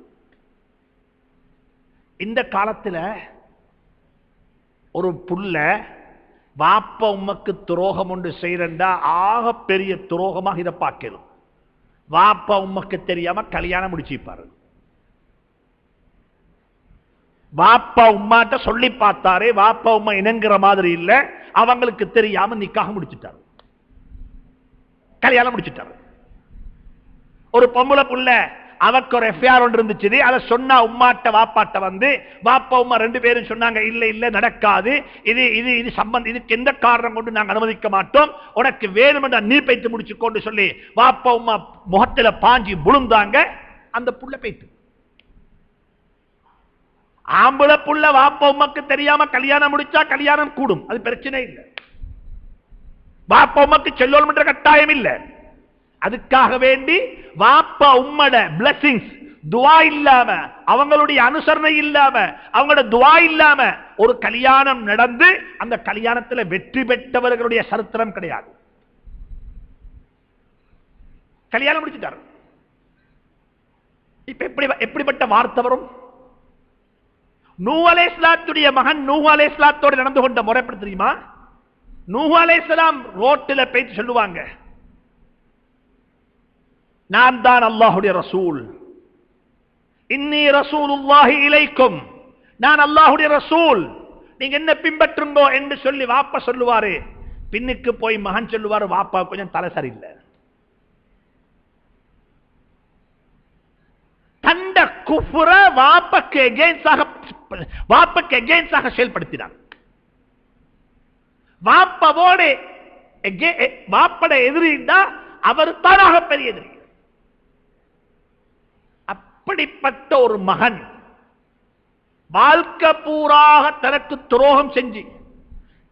Speaker 1: இந்த காலத்தில் ஒரு புள்ள வாப்ப உம்மக்கு துரோகம் ஒன்று செய்யறா ஆக பெரிய துரோகமாக இதை பார்க்கணும். வாப்பா உம்மக்கு தெரியாம கல்யாணம் முடிச்சுப்பாரு. வாப்பா உம்மாட்ட சொல்லி பார்த்தாரு, வாப்பா உம்மா இணங்குற மாதிரி இல்ல, அவங்களுக்கு தெரியாம நிக்காக முடிச்சுட்டாரு, கல்யாணம் முடிச்சுட்டாரு. ஒரு பொம்பளை புள்ள அவக்கு ஒரு எஃப்ஐஆர் ஒன்று இருந்துச்சு, அதை சொன்னா உம்மாட்ட வாப்பாட்ட வந்து வாப்பா உம்மா ரெண்டு பேரும் சொன்னாங்க இல்ல இல்ல நடக்காது, இது இது இது சம்பந்தம், இதுக்கு எந்த காரணம் கொண்டு நாங்கள் அனுமதிக்க மாட்டோம், உனக்கு வேணுமென்ற நீ பைத்து முடிச்சு கொண்டு சொல்லி வாப்பா உம்மா முகத்துல பாஞ்சி புழுந்தாங்க. அந்த புள்ள பைத்து ஆம்பளை புள்ள வாப்பா உமாக்கு தெரியாம கல்யாணம் முடிச்சா கல்யாணம் கூடும், அது பிரச்சனை இல்லை. வாப்பா உமாக்கு செல்லோம் என்ற கட்டாயம் இல்லை. அதுக்காக வேண்டி வாப்பா உம்மட பிளஸிங்ஸ் துவா இல்லாம, அவங்களுடைய அனுசரணை இல்லாம, அவங்களோட துவா இல்லாம ஒரு கல்யாணம் நடந்து அந்த கல்யாணத்தில் வெற்றி பெற்றவர்களுடைய சரித்திரம் கிடையாது. கல்யாணம் முடிச்சுட்டாரு. இப்ப எப்படிப்பட்ட வார்த்தை வரும்? நூஹ் அலைஹிஸ்ஸலாத்துடைய மகன் நூஹ் அலைஹிஸ்ஸலாத்தோடு நடந்து கொண்ட முறை எப்படி தெரியுமா? நூஹ் அலைஹிஸ்ஸலாம் ரோட்டில் போயிட்டு சொல்லுவாங்க, நான் தான் அல்லாஹ்வுடைய ரசூல், இன்னி ரசூலுல்லாஹி இலைக்கும், நான் அல்லாஹ்வுடைய ரசூல், நீங்க என்ன பின்பற்றுங்கோ என்று சொல்லி வாப்பா சொல்லுவாரு. பின்னுக்கு போய் மகன் சொல்லுவாரு, வாப்பா கொஞ்சம் தலை சரியில்லை. தண்ட குஃப்ர வாப்பக்கு எகெயின்ஸ்டாக செயல்படுத்தினார். வாப்பவோடு வாப்பட எதிரிண்டா அவர் தானாக பெரிய எதிரி. அப்படிப்பட்ட ஒரு மகன் வாழ்க்கை பூராக தனக்கு துரோகம் செஞ்சு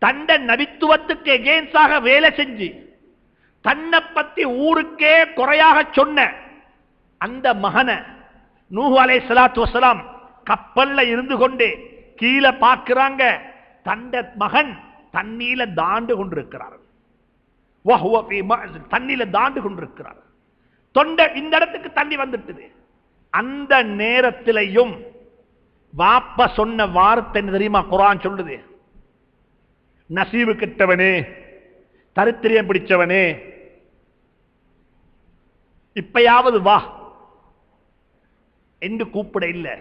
Speaker 1: தண்ட நபித்துவத்துக்கு எகெயின்ஸ்டாக வேலை செஞ்சு தன்னை பத்தி ஊருக்கே குறையாக சொன்ன அந்த மகனை நூஹ் அலைஹிஸ்ஸலாத்து வஸ்ஸலாம் கப்பல்ல இருந்து கொண்டு கீழே பார்க்கிறாங்க. தண்ட மகன் தண்ணீல தாண்டு கொண்டிருக்கிறார், தண்ணீல தாண்டு கொண்டிருக்கிறார். தொண்டை இந்த இடத்துக்கு தண்ணி வந்துட்டது. அந்த நேரத்திலையும் வாப்பா சொன்ன வார்த்தை என்ன தெரியுமா? குர்ஆன் சொல்லுது, நசீபு கிட்டவனே, தரித்திரியம் பிடிச்சவனே, இப்பயாவது வா என்று கூப்பிட இல்லை.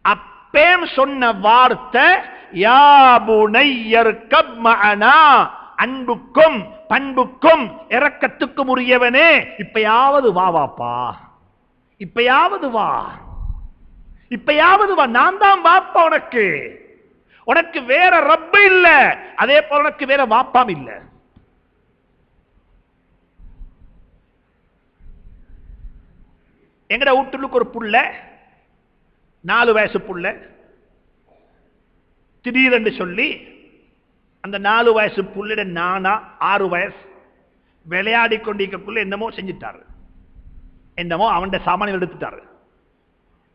Speaker 1: அப்பேம் சொன்ன வார்த்தை யா புனையர்கப் மஅனா, அன்புக்கும் பண்புக்கும் இரக்கத்துக்கும் உரியவனே, இப்பயாவது வா வாப்பா, இப்பயாவது வா, இப்பயாவது வா, நான் தான் வாப்பா உனக்கு, உனக்கு வேற ரப்ப இல்ல, அதே போல உனக்கு வேற வாப்பாம் இல்ல. எங்கட வீட்டுக்கு ஒரு புள்ள 4 வயசு புள்ள திடீரென்று சொல்லி அந்த 4 வயசு புள்ளிட நானா 6 வயசு விளையாடி கொண்டிருக்கக்குள்ள என்னமோ செஞ்சிட்டாரு, என்னமோ அவன் சாமானியம் எடுத்துட்டாரு.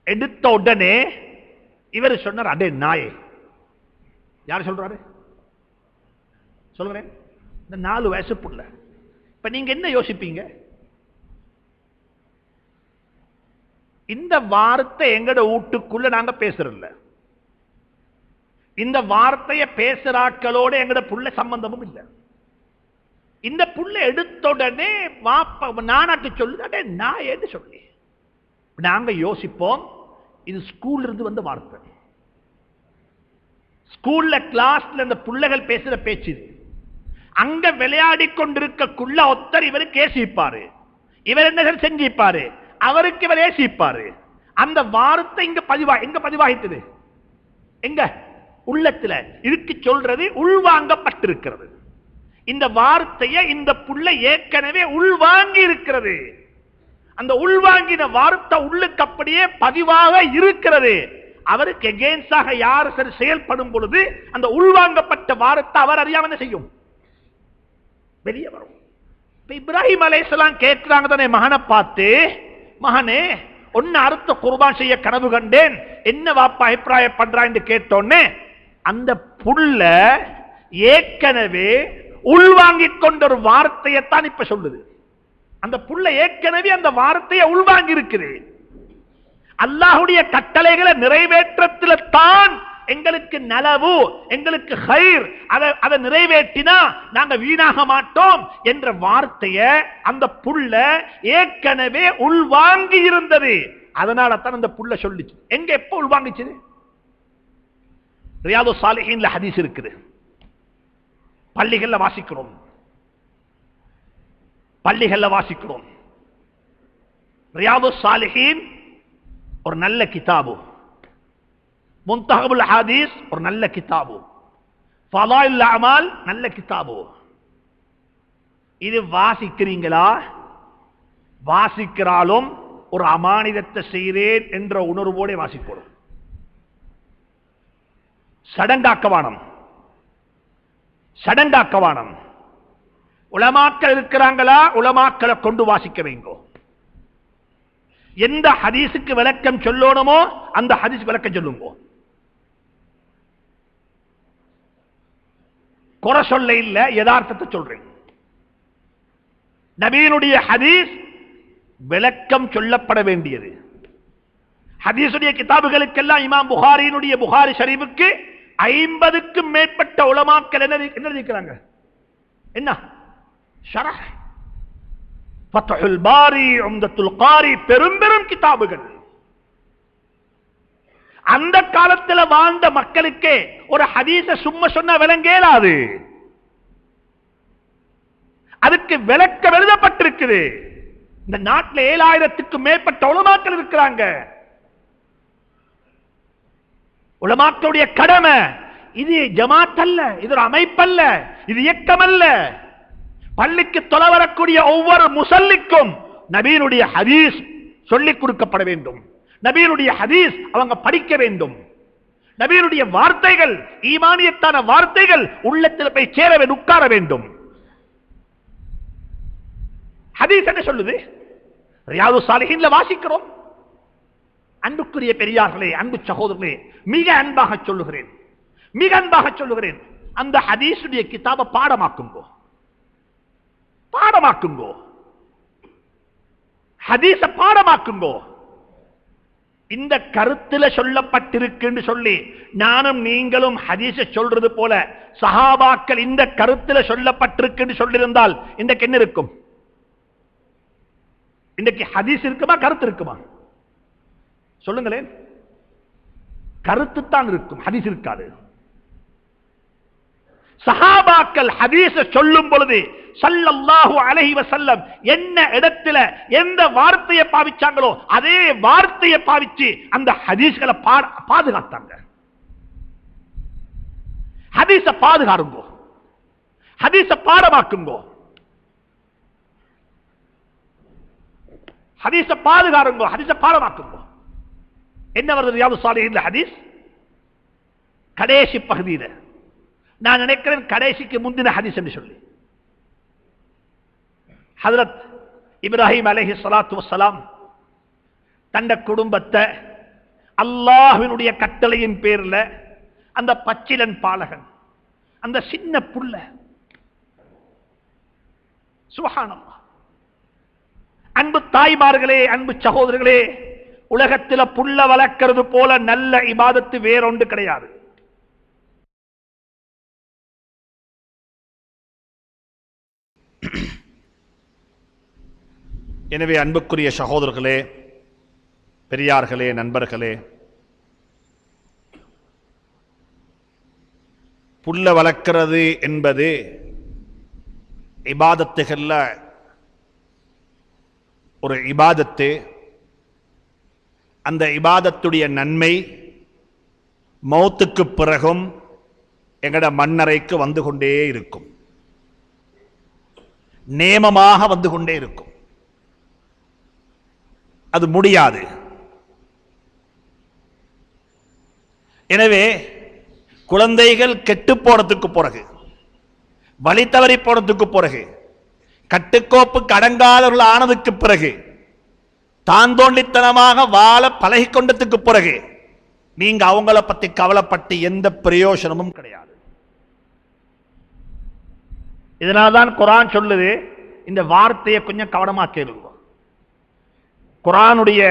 Speaker 1: எடுத்த உடனே இவர் சொன்னார், அடே நாயே. யார் சொல்றாரு சொல்லுங்க? இந்த 4 வயசு புள்ள. இப்ப நீங்க என்ன யோசிப்பீங்க? இந்த வார்த்தை எங்கட வீட்டுக்குள்ள நாங்க பேசுறோம்ல, இந்த வார்த்தையை பேசுறாக்களோட எங்கட புள்ள சம்பந்தமும் இல்லை. இந்த புள்ள எடுத்துடனே நானாட்டு சொல்லுது, நான் ஏது சொல்லி நாங்க யோசிப்போம், இது ஸ்கூல்ல இருந்து வந்த வார்த்தை. ஸ்கூல்ல கிளாஸ்ல இந்த புள்ளைகள் பேசுற பேச்சு இது. அங்க விளையாடி கொண்டிருக்கக்குள்ள ஒருத்தர் இவருக்கு ஏசிப்பாரு, இவர் என்ன செஞ்சிப்பாரு, அவருக்கு இவர் ஏசிப்பாரு. அந்த வார்த்தை எங்க பதிவாகிட்டது? எங்க? உள்ளத்துல. இதுக்கு சொல்றது உள்வாங்கப்பட்டிருக்கிறது. இந்த வார்த்தையை இந்த புள்ள ஏற்கனவே உள்வாங்கி இருக்கிறது. அந்த உள்வாங்கின வார்த்தை உள்ளுக்கு அப்படியே பதிவாக இருக்கிறது. அவருக்கு எகெயின்ஸ்டாக யார் செயல்படும் பொழுது அந்த உள்வாங்கப்பட்ட வார்த்தை அவர் அறியாம என்ன செய்யும்? வெளியே வரும். இப்ராஹிம் அலைஹிஸ்ஸலாம் கேட்கிறாங்க தானே மகனை பார்த்து, மகனே ஒன்னு அறுத்த குர்பான் செய்ய கனவு கண்டேன், என்ன வாப்பா அபிப்பிராயம் பண்றா என்று கேட்டோன்னே அந்த புள்ள ஏற்கனவே உள்வாங்கிக் கொண்ட ஒரு வார்த்தையைத்தான் இப்ப சொல்லுது. அந்த புள்ள ஏற்கனவே அந்த வார்த்தையை உள்வாங்கி இருக்குது. அல்லாஹ்வுடைய கட்டளைகளை நிறைவேற்றத்தில் தான் எங்களுக்கு நலவு, எங்களுக்கு ஹைர், அதை நிறைவேற்றினா நாங்க வீணாக மாட்டோம் என்ற வார்த்தையை அந்த புள்ள ஏற்கனவே உள்வாங்கி இருந்தது. அதனால தான் அந்த புள்ள சொல்லிச்சு. எங்க எப்ப உள்வாங்கிச்சு? ரியாது சாலிஹீன்ல ஹதீஸ் இருக்குது, பள்ளிகள்ல வாசிக்கிறோம். ரியாது சாலிஹீன் ஒரு நல்ல கிதாபு, முன்தஹபுல் ஹதீஸ் ஒரு நல்ல கிதாபு, ஃபலாயில் அமால் நல்ல கிதாபு. இது வாசிக்கிறீங்களா? வாசிக்கிறாலும் ஒரு அமானிதத்தை செய்கிறேன் என்ற உணர்வோட வாசிக்கணும். சடங்காக்கவானம். உலமாக்கள் இருக்கிறாங்களா? உலமாக்களை கொண்டு வாசிக்க வைங்கோ. எந்த ஹதீஸுக்கு விளக்கம் சொல்லணுமோ அந்த ஹதீஸ் விளக்கம் சொல்லுங்க. குறை சொல்ல இல்ல, யதார்த்தத்தை சொல்றேன். நபியினுடைய ஹதீஸ் விளக்கம் சொல்லப்பட வேண்டியது. ஹதீஸுடைய கிதாபுகளுக்கெல்லாம் இமாம் புகாரியினுடைய புகாரி ஷரீஃபுக்கு 50க்கும் மேற்பட்ட உலமாக்கள் என்ன இருக்கிறாங்க? என்ன ஷரஹ், ஃபத்ஹுல் பாரி, உம்தத்துல் காரி, பெரும் கிதாபுகள். அந்த காலத்தில் வாழ்ந்த மக்களுக்கு ஒரு ஹதீஸ சும்மா சொன்ன விளங்கேலாது. அதுக்கு விளக்கம் எழுதப்பட்டிருக்குது. இந்த நாட்டில் 7000க்கும் மேற்பட்ட உலமாக்கள் இருக்கிறாங்க. உலமாக்களுடைய கடமை இது ஜமாத் அல்ல, இது ஒரு அமைப்பல்ல, இது இயக்கம் அல்ல. பள்ளிக்கு தொலை வரக்கூடிய ஒவ்வொரு முசல்லிக்கும் நபியினுடைய ஹதீஸ் சொல்லிக் கொடுக்கப்பட வேண்டும். நபியினுடைய ஹதீஸ் அவங்க படிக்க வேண்டும். நபியினுடைய வார்த்தைகள், ஈமானியத்தான வார்த்தைகள் உள்ளத்தில் போய் சேர வேண்டும், உட்கார வேண்டும். ஹதீஸ் என்ன சொல்லுது? ரியாது சாலிஹீன்ல வாசிக்கிறோம். அன்புக்குரிய பெரியார்களே, அன்பு சகோதரர்களே, மிக அன்பாக சொல்லுகிறேன், அந்த ஹதீஸுடைய கிதாபை பாடமாக்குங்கோ. ஹதீஸ பாடமாக்குங்கோ. இந்த கருத்தில் சொல்லப்பட்டிருக்கு சொல்லி நானும் நீங்களும் ஹதீஸ சொல்றது போல சஹாபாக்கள் இந்த கருத்தில் சொல்லப்பட்டிருக்கு சொல்லியிருந்தால் இன்றைக்கு என்ன இருக்கும்? இன்றைக்கு ஹதீஸ் இருக்குமா, கருத்து இருக்குமா? சொல்லுங்களேன். கருத்து தான் இருக்கும், ஹதீஸ் இருக்காது. சஹாபாக்கள் ஹதீஸ சொல்லும் பொழுது ஸல்லல்லாஹு அலைஹி வஸல்லம் என்ன இடத்துல எந்த வார்த்தையை பாவிச்சாங்களோ அதே வார்த்தையை பாவிச்சு அந்த ஹதீஸ்களை பாதுகாத்தாங்க. ஹதீஸ பாதுகாருங்கோ, ஹதீஸ பாடமாக்குங்கோ, ஹதீஸ பாதுகாருங்கோ, ஹதீஸ பாடமாக்குங்கோ. என்ன வருது ரியாது சாலிஹீன்ல ஹதீஸ்? கடைசி பகுதியில் நான் நினைக்கிறேன் கடைசிக்கு முந்தின ஹதீஸ் என்று சொல்லி ஹஜ்ரத் இப்ராஹிம் அலைஹிஸ்ஸலாத்து வஸ்ஸலாம் தந்த குடும்பத்தை அல்லாஹ்வினுடைய கட்டளையின் பேரில் அந்த பச்சிலன் பாலகன், அந்த சின்ன புள்ள, சுப்ஹானல்லாஹ். அன்பு தாய்மார்களே, அன்பு சகோதரர்களே, உலகத்தில் புள்ள வளர்க்கிறது போல நல்ல இபாதத்து வேறொன்று கிடையாது. எனவே அன்புக்குரிய சகோதரர்களே, பெரியார்களே, நண்பர்களே, புல்ல வளர்க்கிறது என்பது இபாதத்துகள்ல ஒரு இபாதத்து. அந்த இபாதத்துடைய நன்மை மௌத்துக்கு பிறகும் எங்கட மண்ணறைக்கு வந்து கொண்டே இருக்கும், நேமமாக வந்து கொண்டே இருக்கும். அது முடியாது. எனவே குழந்தைகள் கெட்டு போறதுக்கு பிறகு, வழி தவறி போறதுக்கு பிறகு, கட்டுக்கோப்புக்கு அடங்காதவர்கள் ஆனதுக்கு பிறகு, தான் தோண்டித்தனமாக வாழ பழகிக்கொண்டதுக்கு பிறகு நீங்க அவங்கள பத்தி கவலைப்பட்டு எந்த பிரயோஜனமும் கிடையாது. இதனால்தான் குர்ஆன் சொல்லுது, இந்த வார்த்தையை கொஞ்சம் கவனமா கேளுங்க. குர்ஆனுடைய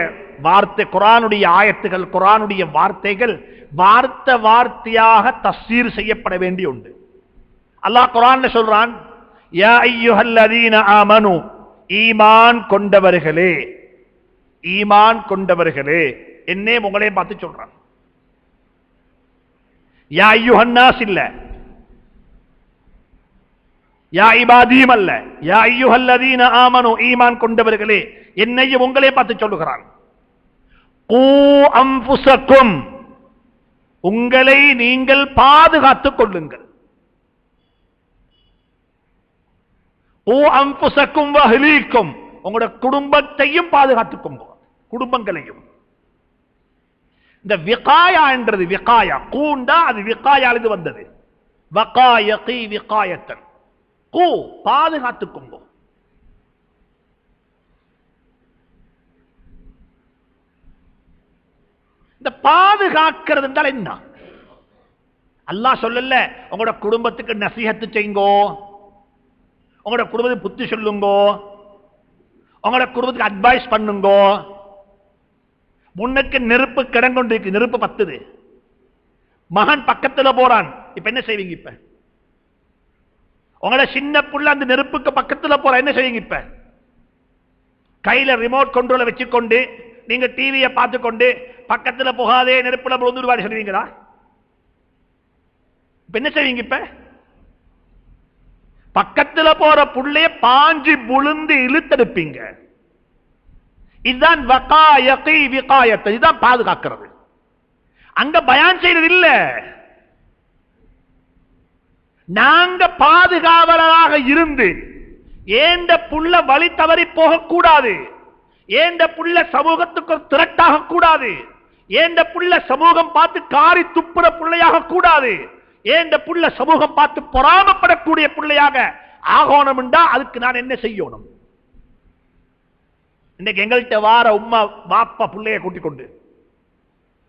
Speaker 1: வார்த்தை, குர்ஆனுடைய ஆயத்துகள், குர்ஆனுடைய வார்த்தைகள் வார்த்தை வார்த்தையாக தஃசீர் செய்யப்பட வேண்டிய உண்டு. அல்லாஹ் குர்ஆன்ல சொல்றான், யா அய்யுஹல்லதீன ஆமனு, ஈமான் கொண்டவர்களே, ஈமான் கொண்டவர்களே, என்னே உங்களே பார்த்து சொல்றான். யா அய்யுஹன்னாஸ் இல்ல, யா இபாதீம் அல்ல, யா அய்யுஹல்லதீன ஆமனு, ஈமான் கொண்டவர்களே, என்னையும் உங்களே பார்த்து சொல்லுகிறான். கூ அன்ஃபுஸக்கும், உங்களை நீங்கள் பாதுகாத்துக் கொள்ளுங்கள். கூ அன்ஃபுஸக்கும் வ அஹ்லீக்கும், உங்களுடைய குடும்பத்தையும் பாதுகாத்துக் கொள்ளுங்க, குடும்பங்களையும். இந்த விகாயா என்றது, விகாயா கூண்டா அது விகாயாலிருந்து வந்தது. வகாயகி விகாயத்தன், கூ பாதுகாத்துக் கொள்ளுங்க. இந்த பாதுகாக்கிறது என்றால் என்ன? அல்லாஹ் சொல்லல உங்களோட குடும்பத்துக்கு நசீஹத்து செய்யுங்கோ, உங்களோட குடும்பத்துக்கு புத்தி சொல்லுங்கோ, உங்களோட குடும்பத்துக்கு அட்வைஸ் பண்ணுங்கோ. முன்னுக்கு நெருப்பு கிடங்கொண்டு, நெருப்பு பத்துது, மகன் பக்கத்துல போறான், இப்ப என்ன செய்வீங்க? இப்ப உங்களோட சின்ன புள்ள அந்த நெருப்புக்கு பக்கத்துல போற, என்ன செய்வீங்க? இப்ப கையில ரிமோட் கண்ட்ரோல வச்சுக்கொண்டு நீங்க டிவியை பார்த்துக்கொண்டு பக்கத்துல போகாதே, நெருப்புல விழுந்துருவாரு சொல்லுவீங்களா? இப்ப என்ன செய்வீங்க? இப்ப பக்கத்துல போற புள்ளைய பாஞ்சு புழுந்து இழுத்தெடுப்பீங்க. இதுதான் வகாயகி விகாயத்தை, இதுதான் பாதுகாக்கிறது. அங்க பயான் செய்யறது இல்ல, நாங்க பாதுகாவலராக இருந்து ஏண்ட புள்ள வழி தவறி போகக்கூடாது, ஏண்ட புள்ள சமூகத்துக்கு ஒரு திரட்டாக கூடாது, ஏண்ட புள்ள சமூகம் பார்த்து காரி துப்புற பிள்ளையாக கூடாது, ஏண்ட புள்ள சமூகம் பார்த்து பொறாமப்படக்கூடிய பிள்ளையாக ஆகணும் என்றா அதுக்கு நான் என்ன செய்யணும்? இன்னைக்கு எங்கள்கிட்ட வார உம்மா வாப்பா பிள்ளைய கூட்டிக் கொண்டு,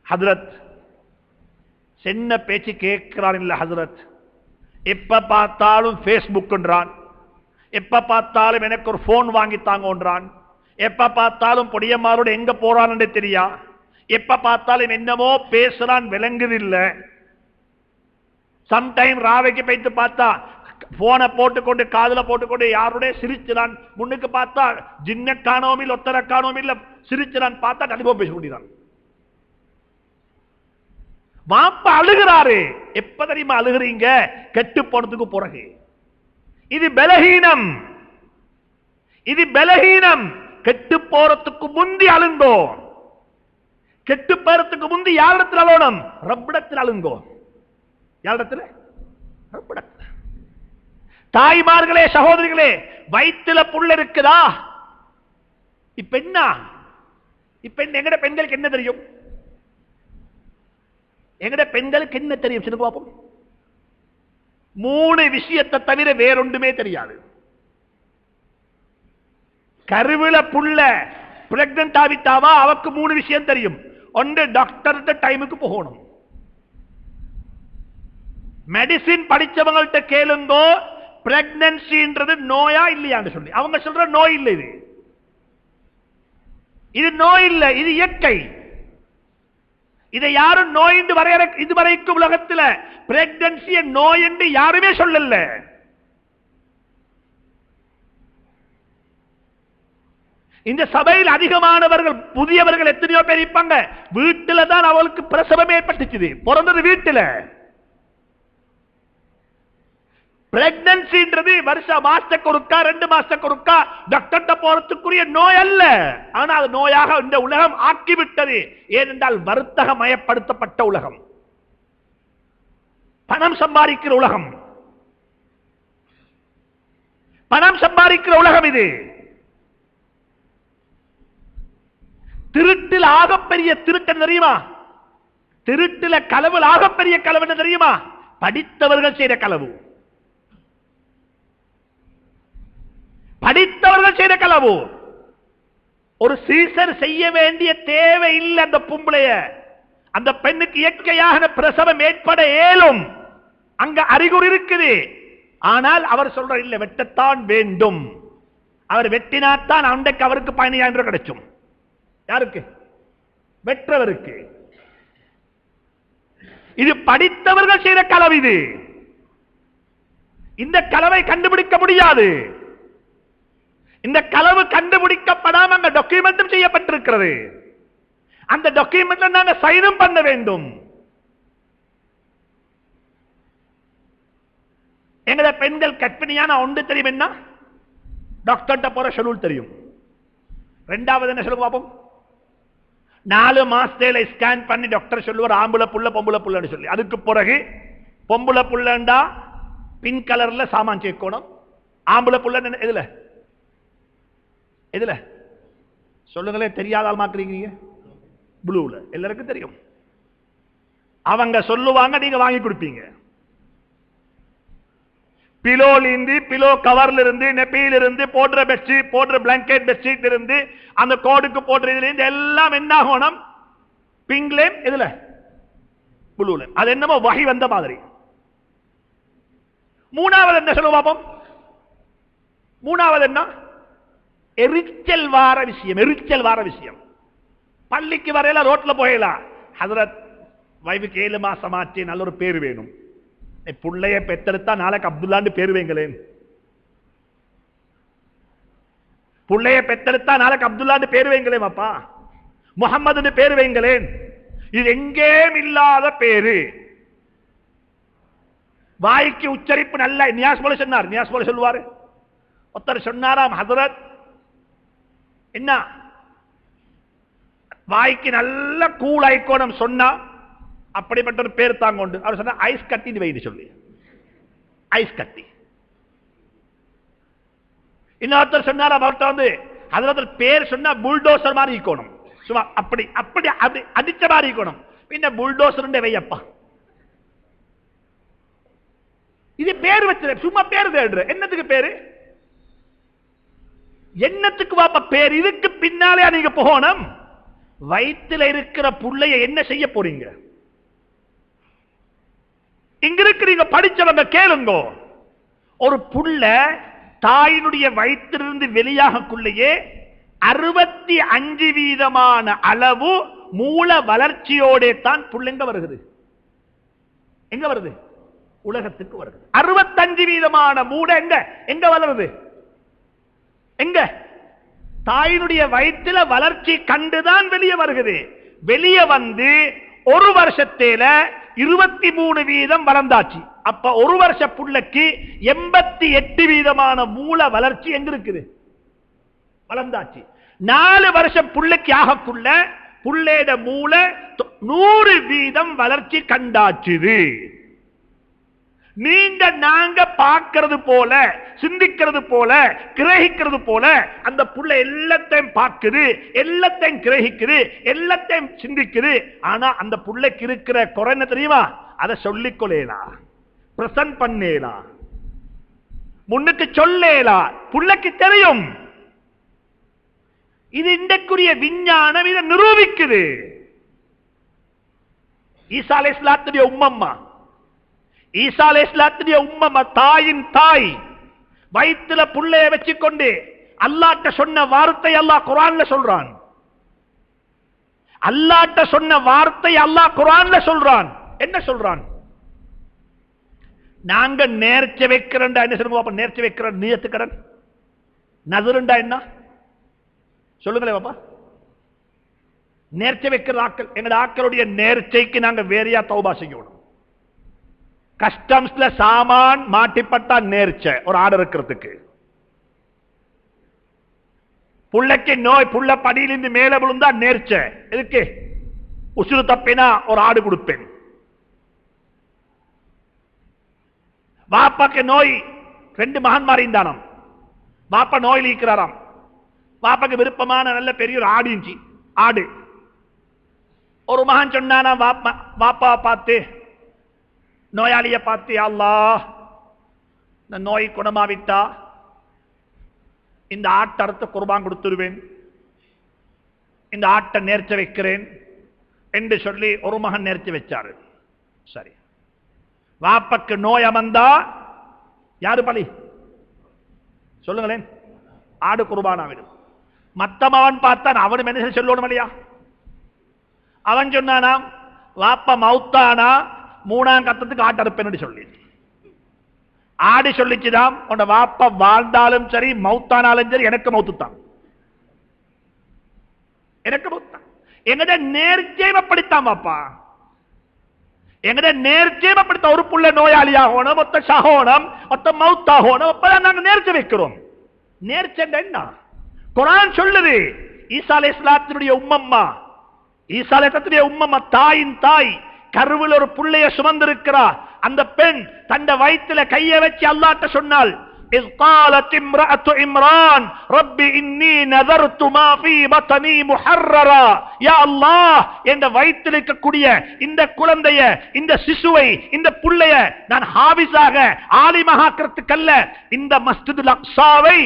Speaker 1: ஹஜ்ரத் சென்ன பேச்சு கேட்கிறான் இல்ல ஹஜ்ரத், எப்ப பார்த்தாலும் பேஸ்புக்ன்றான், எப்ப பார்த்தாலும் எனக்கு ஒரு போன் வாங்கி தாங்கன்றான், எப்ப பார்த்தாலும் பொடியம்மாரோட எங்க போறான்னு தெரியா, எப்ப பார்த்தாலும் என்னமோ பேசுறான், விளங்குதில்லை. சம்டைம் ராவைக்கு போயிட்டு பார்த்தா போனை போட்டுக்கொண்டு காதுல போட்டுக்கொண்டு யாருடைய சிரிச்சுறான், முன்னுக்கு பார்த்தா ஜின்ன காணவும் இல்லை, ஒத்தர காணவும் இல்லை, சிரிச்சுறான், பார்த்தா கண்டிப்பா பேச முடியாது. வாப்பா அழுகிறாரு. எப்ப தெரியுமா அழுகிறீங்க? கெட்டு போனதுக்கு பிறகு. இது பலஹீனம், இது பலஹீனம். கெட்டு போறதுக்கு முந்தி அழுங்கோ. கெட்டு போறதுக்கு முந்தி யாரிடத்தில் அழுகணும்? ரப்பிடத்தில் அழுங்கோ. யாரிடத்தில்? ரப்பிடத்தில். தாய்மார்களே, சகோதரிகளே, வயிற்றுல புள்ள இருக்குதா? இப்ப என்ன? இப்ப எங்கட பெண்களுக்கு என்ன தெரியும்? எங்கட பெண்களுக்கு என்ன தெரியும்? சொல்லுங்க பாப்போம். 3 விஷயத்தை தவிர வேறொன்றுமே தெரியாது. கருவில புள்ள பிரெக்னன்ட் ஆவிட்டாவா அவக்கு 3 விஷயம் தெரியும். ஒன்று, டாக்டர் டைமுக்கு போகணும். மெடிசின் படிச்சவங்கள்ட்ட கேளுங்கோ, பிரெக்னன்சின்றது நோயா இல்லையான்னு சொல்லி. அவங்க சொல்ற நோய் இல்லை, இது நோய் இல்லை, இது இயற்கை. இதை யாரும் நோய் என்று வரையறை இதுவரைக்கும் உலகத்தில் பிரெக்னன்சிய நோய் என்று யாருமே சொல்லல. இந்த சபையில் அதிகமானவர்கள் புதியவர்கள் எத்தனையோ பேர் இருப்பாங்க. வீட்டில தான் அவளுக்கு பிரசவம் ஏற்பட்டுச்சு, பிறந்தது வீட்டில. பிரெக்னன்சின்றது மாசத்துக்கு ஒருக்கா 2 மாசத்துக்கு ஒருக்கா டாக்டர்கிட்ட போறதுக்குரிய நோய் அல்ல. ஆனால் அது நோயாக இந்த உலகம் ஆக்கிவிட்டது. ஏனென்றால் வர்த்தகமயப்படுத்தப்பட்ட உலகம், பணம் சம்பாதிக்கிற உலகம், பணம் சம்பாதிக்கிற உலகம். இது திருட்டில் ஆகப்பெரிய திருட்டன் தெரியுமா? திருட்டில களவில் ஆகப்பெரிய களவு என்ன தெரியுமா? படித்தவர்கள் செய்த களவு, படித்தவர்கள் செய்த களவு. ஒரு சீசர் செய்ய வேண்டிய தேவை இல்லை. அந்த பொம்பளைய, அந்த பெண்ணுக்கு இயற்கையாக பிரசவம் ஏற்பட இயலும், அங்க அறிகுறி இருக்குது. ஆனால் அவர் சொல்ற இல்ல, வெட்டத்தான் வேண்டும். அவர் வெட்டினாத்தான் அன்றைக்கு அவருக்கு 15,000 கிடைக்கும். யாருக்கு? வெற்றவருக்கு. இது படித்தவர்கள் செய்த களவு. இது இந்த களவை கண்டுபிடிக்க முடியாது. இந்த களவு கண்டுபிடிக்கப்படாம அங்க டாக்குமெண்ட்டும் செய்யப்பட்டிருக்கிறது. அந்த டாக்குமெண்ட்ல நாங்க சைனும் பண்ண வேண்டும். எங்கட பெண்கள் கற்பிணியான ஒன்று தெரியும், என்ன டாக்டர்கிட்ட போற ஷெட்யூல் தெரியும். ரெண்டாவது என்ன சொல்லுங்க பாப்போம்? 4 மாசத்துல ஸ்கேன் பண்ணி டாக்டர் சொல்லுவார் ஆம்பளை புள்ள பொம்பளை புள்ளன்னு சொல்லி. அதுக்கு பிறகு பொம்பளை புள்ளண்டா பிங்க் கலர்ல சாமான் சேர்க்கணும், ஆம்பளை புள்ள எதுல எதுல சொல்லுங்களே, தெரியாத ஆள் மாக்குறீங்க. ப்ளூல எல்லாருக்கும் தெரியும். அவங்க சொல்லுவாங்க, நீங்க வாங்கி கொடுப்பீங்க. பிலோல இருந்து, பிலோ கவர்ல இருந்து, நெப்பியில இருந்து, போடுற பெட்ஷீட், போடுற பிளாங்கெட் பெட்ஷீட் இருந்து, அந்த கோடுக்கு போடுற இதுல இருந்து எல்லாம் என்ன ஆகணும்? பிங்க்லேம் எதுல? ப்ளூல. அது என்னமோ வகை வந்த மாதிரி. மூணாவது என்ன சொல்லுவோம் பாப்போம்? மூணாவது என்ன? எரிச்சல் வார விஷயம். எரிச்சல் வார விஷயம். பள்ளிக்கு வரையில ரோட்ல போயலாம், ஹதரத் வைஃபுக்கு 7 மாசம் ஆச்சு, நல்ல ஒரு பேர் வேணும், புள்ளைய பெத்தெடுத்தா நாளைக்கு அப்துல்லான்னு பேர் வைங்களேன். புள்ளைய பெத்தெடுத்தா நாளைக்கு அப்துல்லான்னு பேர் வைங்களேன், அப்பா முகம்மதுன்னு பேர் வைங்களேன். இது எங்கேயும் இல்லாத பேரு. வாய்க்கு உச்சரிப்பு நல்ல. நியாஸ் போல சொன்னார், நியாஸ் போல சொல்லுவாரு. ஒருத்தர் சொன்னாராம், ஹதரத் என்ன வாய்க்கு நல்ல கூல் ஐக்கோனம் சொன்னா அப்படிப்பட்ட ஒரு பேர் தாங்க உண்டு. அவர் சொன்ன ஐஸ் கட்டி வைன்னு சொல்லி, ஐஸ் கட்டி. இன்னொருத்தர் சொன்னார், அவர்கிட்ட வந்து அதுல பேர் சொன்னா புல்டோசர் மாதிரி இருக்கணும், சும்மா அப்படி அப்படி அப்படி அடிச்ச மாதிரி இருக்கணும். பின்ன புல்டோசர் வையப்பா, இது பேர் வச்சு சும்மா பேர் தேடுற. என்னத்துக்கு பேரு? என்னத்துக்கு வாப்பா பேர்? இதுக்கு பின்னாலே நீங்க போகணும். வயிற்றுல இருக்கிற புள்ளைய என்ன செய்ய போறீங்க? இங்க இருக்கிறீங்க படிச்சவங்க கேளுங்க. ஒரு புள்ள தாயினுடைய வயிற்றிலிருந்து வெளியாகக்குள்ளேயே 65% அளவு மூல வளர்ச்சியோட தான் புள்ளைங்க வருகிறது. எங்க வருது? உலகத்துக்கு வருது. 65% மூட எங்க எங்க வளருது? எங்க? தாயினுடைய வயிற்றில வளர்ச்சி கண்டுதான் வெளியே வருகிறது. வெளியே வந்து ஒரு வருஷத்தில 23% வளர்ந்தாச்சு. அப்ப ஒரு வருஷ புள்ளைக்கு 88% மூல வளர்ச்சி எங்க இருக்குது? வளர்ந்தாச்சு. 4 வருஷம் புள்ளைக்கு ஆகக்குள்ள புள்ளையோட மூல 100% வளர்ச்சி கண்டாச்சுது. நீங்க நாங்க பார்க்கிறது போல, சிந்திக்கிறது போல, கிரகிக்கிறது போல அந்த புள்ள எல்லாத்தையும் பார்க்குது, எல்லாத்தையும் கிரகிக்குது, எல்லாத்தையும் சிந்திக்குது. ஆனா அந்த புள்ளைக்கு இருக்கிற குறை என்ன தெரியுமா? அதை சொல்லிக் கொள்ளலாம், பிரசன்ட் பண்ணலாம், முன்னுக்கு சொல்லலாம். புள்ளைக்கு தெரியும். இது இன்றைக்குரிய விஞ்ஞானம் இதை நிரூபிக்குது. ஈசா அலைஹிஸ்ஸலாத்துடைய உம்மம்மா, ஈசா அலைஹிஸ்ஸலாத்துடைய உம்மம்மா, தாயின் தாய் வயிற்றுல புள்ளைய வச்சுக்கொண்டு அல்லாஹ்ட்ட சொன்ன வார்த்தை அல்லாஹ் குர்ஆன்ல சொல்றான். அல்லாஹ்ட்ட சொன்ன வார்த்தை அல்லாஹ் குர்ஆன்ல சொல்றான். என்ன சொல்றான்? நாங்க நேர்ச்சை வைக்கிறோம்டா. என்ன சொல்லுங்க பாப்பா? நேர்ச்சை வைக்கிற நியத்து கடன் நதுருண்டா என்ன சொல்லுங்களே பாப்பா. நேர்ச்சை வைக்கிற ஆக்கள், எங்க ஆக்களுடைய நேர்ச்சைக்கு நாங்க வேறையா தௌபா செய்யணும். கஸ்டம்ஸ்ல சாமான் மாட்டிப்பட்டா நேர்ச்ச ஒரு ஆர்டர் இருக்கிறதுக்கு, புள்ளைக்கு நோய் புள்ள படியிலிருந்து மேல விழுந்தா நேர்ச்ச எதுக்கு, உசுறு தப்பினா ஒரு ஆடு கொடுப்பேன். வாப்பாக்கு நோய், 2 மகன்மார் இருந்தானாம், வாப்பா நோயில் இருக்கிறாராம், வாப்பாக்கு விருப்பமான நல்ல பெரிய ஒரு ஆடு இருந்துச்சு. ஆடு ஒரு மகன் சொன்னானா வாப்பா பார்த்து, நோயாளிய பார்த்து, அல்லாஹ் இந்த நோய் குணமாவிட்டா இந்த ஆட்டை அறுத்து குர்பான் கொடுத்துருவேன், இந்த ஆட்டை நேர்ச்ச வைக்கிறேன் என்று சொல்லி ஒரு மகன் நேர்ச்சி வச்சாரு. சரி, வாப்பக்கு நோய் அமர்ந்தா யாரு பலி சொல்லுங்களேன்? ஆடு குர்பானாவிடும். மத்தவன் பார்த்தான், அவனும் என்ன சொல்லணும் இல்லையா? அவன் சொன்னானாம், வாப்பா மௌத்தானா 3ஆம் கட்டத்துக்கு ஆட்டு அறுப்பேன் சொல்லி. ஆடு சொல்லிச்சுதான், உன் வாப்பா வாழ்ந்தாலும் சரி மௌத்தானாலும் சரி எனக்கு மௌத்துத்தான், எனக்கு மௌத்தான். எங்கட நேர்ச்சையும் அப்படித்தான் வாப்பா, எங்கட நேர்ச்சையும் அப்படித்தான். ஒரு புள்ள நோயாளியாகணும், மொத்த சகோனம் மொத்த மௌத்தாகணும், அப்பதான் நாங்க நேர்ச்சை வைக்கிறோம். நேர்ச்சை என்ன? குர்ஆன் சொல்லுது, ஈசா அலைஹிஸ்ஸலாத்துடைய உம்மம்மா, ஈசா அலைஹிஸ்ஸலாத்துடைய உம்மம்மா தாயின் தாய் கருவில் ஒரு புள்ளைய சுமந்திருக்கிறா. அந்த பெண் தந்த வயிற்றில கைய வச்சு அல்லாஹ்ட்ட சொன்னாள், إذ قالت امرأة عمران رب إني نذرت ما في بطني محررا. يا الله, என்ற வயிற்றில் இருக்கக்கூடிய இந்த குழந்தைய, இந்த சிசுவை, இந்த புள்ளைய நான் ஹாபிஸாக ஆலிமாக்கிறதுக்கல்ல, இந்த மஸ்ஜிதுல் அக்ஸாவை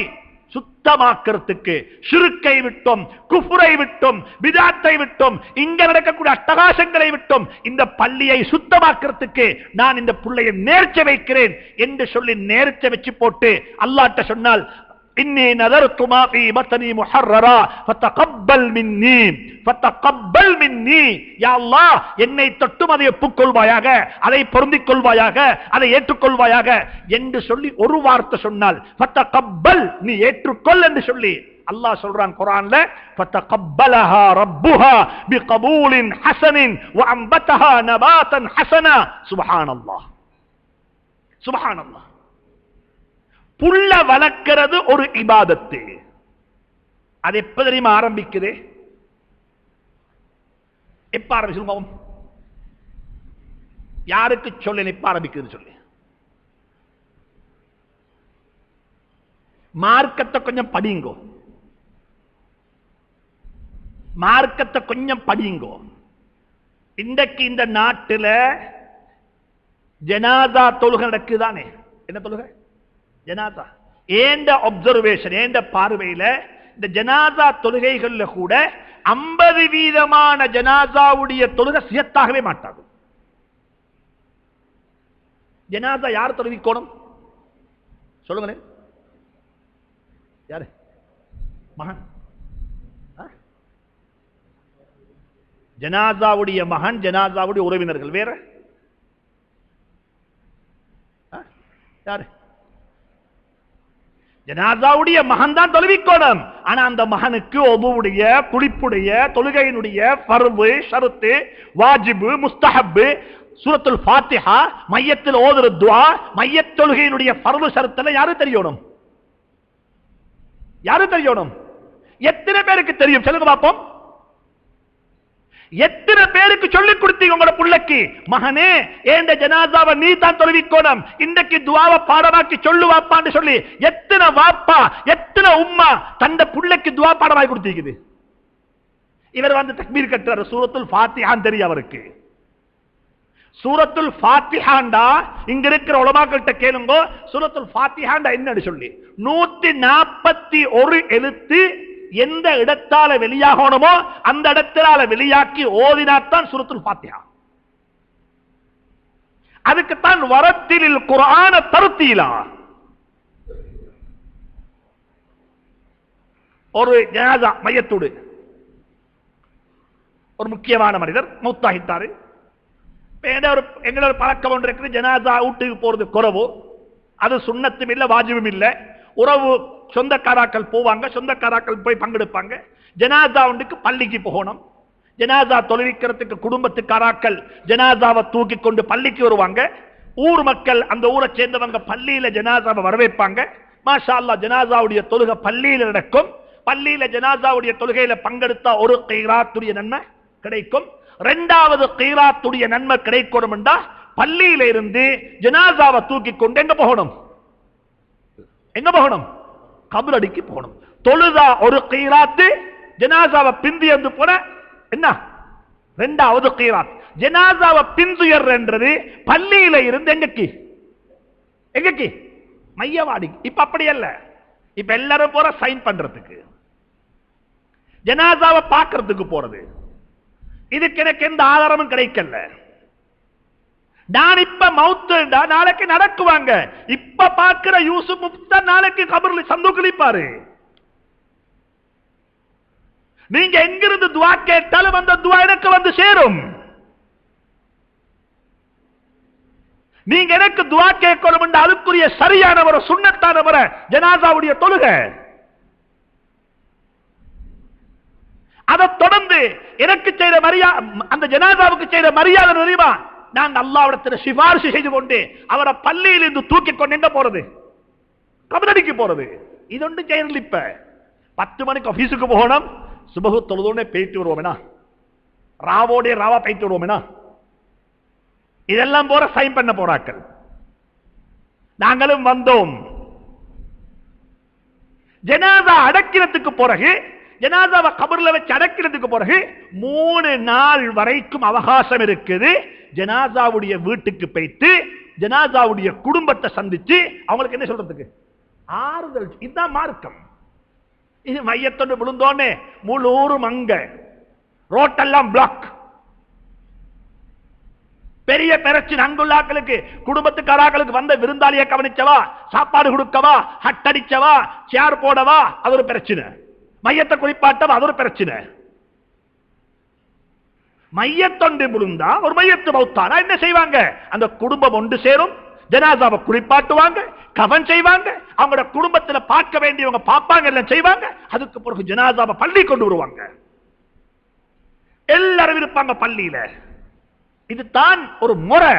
Speaker 1: சுத்தமாக்கிறதுக்கு, ஷிர்க்கை விட்டும், குஃப்ரை விட்டும், பிதாத்தை விட்டும், இங்க நடக்கக்கூடிய அட்டகாசங்களை விட்டும் இந்த பள்ளியை சுத்தமாக்கிறதுக்கு நான் இந்த புள்ளையை நேர்ச்சை வைக்கிறேன் என்று சொல்லி நேர்ச்சை வச்சு போட்டு அல்லாஹ்ட்ட சொன்னால், இன்னி நதர்து மா ஃபீ பத்னி முஹர்ரரா ஃபதகப்பல் மின்னி ஃபதகப்பல் மின்னி. யா அல்லாஹ், என்னை தொட்டும் அதை ஒப்புக்கொள்வாயாக, அதை பொருந்திக் கொள்வாயாக, அதை ஏற்றுக்கொள்வாயாக என்று சொல்லி ஒரு வார்த்தை சொன்னால், ஃபதகப்பல், நீ ஏற்றுக்கொள் என்று சொல்லி அல்லாஹ் சொல்றான் குர்ஆன்ல, ஃபதகப்பலஹா ரப்புஹா பிகபூலின் ஹஸனின் வஅம்பதஹா நபாதன் ஹஸனா. சுப்ஹானல்லாஹ், சுப்ஹானல்லாஹ். புள்ள வளர்க்கிறது ஒரு இபாதத்து. அது எப்ப தெரியுமா ஆரம்பிக்குது? எப்ப ஆரம்பிச்சு யாருக்கு சொல்ல, எப்ப ஆரம்பிக்குது சொல்லி? மார்க்கத்தை கொஞ்சம் படிங்கோ, மார்க்கத்தை கொஞ்சம் படிங்கோ. இன்றைக்கு இந்த நாட்டில் ஜனாதா தொழுகை நடக்குதானே? என்ன தொழுகை? ஜனாதா. ஏண்ட அப்சர்வேஷன், ஏண்ட பார்வையில் இந்த ஜனாதா தொழுகைகள்ல கூட 50% ஜனாதாவுடைய தொழுகை சியத்தாகவே மாட்டாது. ஜனாதா யார் தொழுவிக்கோணும் சொல்லுங்களேன்? யாரு? மகன். ஜனாதாவுடைய மகன், ஜனாதாவுடைய உறவினர்கள் வேற யாரு? ஜனாதாவுடைய மகன் தான் தொழுவிக்கோணும். ஆனா அந்த மகனுக்கு ஒவ்வொருடைய குளிப்புடைய தொழுகையினுடைய ஃபர்து, ஷரத்து, வாஜிபு, முஸ்தஹப், சூரத்துல் ஃபாத்திஹா, மையத்தில் ஓதுற துஆ, மையத் தொழுகையினுடைய ஃபர்து ஷரத்துல யாரு தெரியணும்? யாரு தெரியணும்? எத்தனை பேருக்கு தெரியும் சொல்லுங்க பாப்போம். எத்தனை பேருக்கு சொல்லிக் கொடுத்தீங்க உங்களோட புள்ளைக்கு? மகனே, ஏண்ட ஜனாசாவை நீ தான் தொழுவிக்கோணும், இன்றைக்கு துஆவை பாடமாக்கி சொல்லுவாப்பான்னு சொல்லி எத்தனை வாப்பா, எத்தனை உம்மா தந்த புள்ளைக்கு துஆ பாடமாக்கி கொடுத்தீங்க? இவர் வந்து தக்பீர் கட்டுறாரு, சூரத்துல் ஃபாத்திஹான்னு தெரியும் அவருக்கு. சூரத்துல் ஃபாத்திஹாண்டா இங்க இருக்கிற உலமாக்கள்கிட்ட கேளுங்க, சூரத்துல் ஃபாத்திஹாண்டா என்னன்னு சொல்லி 141 எழுத்து எந்த இடத்தால வெளியாகணுமோ அந்த இடத்தால வெளியாக்கி ஓதினாத்தான் சூரத்துல் ஃபாத்திஹா. அதுக்குத்தான் வரத்திலில் குர்ஆன தர்தீலா. ஒரு ஜனாஸா மையத்தோடு ஒரு முக்கியமான மனிதர் மௌத்தாகிட்டாரு. எங்களோட பழக்கம் ஒன்று இருக்குது, ஜனாஸா வீட்டுக்கு போறது குறவு, அது சுன்னத்தும் இல்லை வாஜிபும் இல்லை. உறவு சொந்தக்காராக்கள் போவாங்க, சொந்தக்காராக்கள் போய் பங்கெடுப்பாங்க. ஜனாஸா ஒன்றுக்கு பள்ளிக்கு போகணும், ஜனாஸா தொழுவிக்கிறதுக்கு குடும்பத்துக்காராக்கள் ஜனாஸாவை தூக்கி கொண்டு பள்ளிக்கு வருவாங்க. ஊர் மக்கள் அந்த ஊரை சேர்ந்தவங்க பள்ளியில ஜனாசாவை வரவேற்பாங்க. மாஷா அல்லாஹ் ஜனாசாவுடைய தொழுகை பள்ளியில நடக்கும். பள்ளியில ஜனாசாவுடைய தொழுகையில பங்கெடுத்தா ஒரு கீராத்துடைய நன்மை கிடைக்கும். இரண்டாவது கீராத்துடைய நன்மை கிடைக்கணும் என்றா பள்ளியில இருந்து ஜனாசாவை தூக்கி கொண்டு எங்க போகணும்? எங்க போகணும்? கபரடிக்கு போகணும். தொழுதா ஒரு கீராத்து, ஜனாசாவை பிந்தி வந்து போன என்ன இரண்டாவது கீராத். ஜனாசாவை பிந்துயர் என்றது பள்ளியில இருந்து எங்கக்கு? எங்கக்கு? மையவாடி. இப்ப அப்படி அல்ல. இப்ப எல்லாரும் போற சைன் பண்றதுக்கு, ஜனாசாவை பார்க்கறதுக்கு போறது. இதுக்கு எனக்கு எந்த ஆதாரமும் கிடைக்கல. நான் இப்ப மௌத்து நாளைக்கு நடக்குவாங்க. இப்ப பார்க்கிற யூசுப் முஃப்தி நாளைக்கு கபர்ல சந்தோக்கிப்பாரு. நீங்க எங்கிருந்து துவா கேட்டாலும் அந்த துவா எனக்கு வந்து சேரும். நீங்க எனக்கு துவா கேட்கணும் என்று அதுக்குரிய சரியானவர சுன்னத்தானவர ஜனாசாவுடைய தொழுகை. அதை தொடர்ந்து எனக்கு செய்த மரியாதை, அந்த ஜனாசாவுக்கு செய்த மரியாதை தெரியுமா? நான் அல்லாஹ்விடத்தில் சிபாரிசு செய்து கொண்டு அவரை பள்ளியில் இருந்து தூக்கி கொண்டு எங்க போறது? கபரடிக்கு போறது. இது ஒன்று செய்யல. இப்ப 10 மணிக்கு ஆபீஸுக்கு போகணும். சுபஹு தொழுதோனே போயிட்டு வருவோம்னா, ராவோடே ராவா போயிட்டு வருவோம்னா, இதெல்லாம் போற சைன் பண்ண போறாக்கள். நாங்களும் வந்தோம். ஜனாசா அடக்கிறதுக்கு பிறகு, ஜனாசாவை கபர்ல வச்சு அடக்கிறதுக்கு பிறகு 3 நாள் வரைக்கும் அவகாசம் இருக்குது. ஜனாசாவுடைய வீட்டுக்கு போயிட்டு ஜனாசாவுடைய குடும்பத்தை சந்திச்சு அவங்களுக்கு என்ன சொல்றதுக்கு? ஆறுதல். இதுதான் மார்க்கம். இது மையத்தொண்டு விழுந்தோன்னே முழூரும் அங்க ரோட்டெல்லாம் பிளாக். பெரிய பிரச்சனை. அங்குள்ளாக்களுக்கு, குடும்பத்துக்காராக்களுக்கு வந்த விருந்தாளியை கவனிச்சவா, சாப்பாடு கொடுக்கவா, ஹட்டடிச்சவா, சேர் போடவா, அது ஒரு பிரச்சனை. மையத்தை குறிப்பாட்டவா, அது ஒரு பிரச்சனை. மையத்தொண்டு விழுந்தா, ஒரு மையத்து மௌத்தானா என்ன செய்வாங்க? அந்த குடும்பம் ஒன்று சேரும், ஜனாசாவை குளிப்பாட்டுவாங்க, கவன் செய்வாங்க, அவங்களோட குடும்பத்தில் பார்க்க வேண்டியவங்க பார்ப்பாங்க, எல்லாம் செய்வாங்க. அதுக்கு பிறகு ஜனாசாவை பள்ளி கொண்டு வருவாங்க. எல்லாரும் இருப்பாங்க பள்ளியில. இதுதான் ஒரு முறை.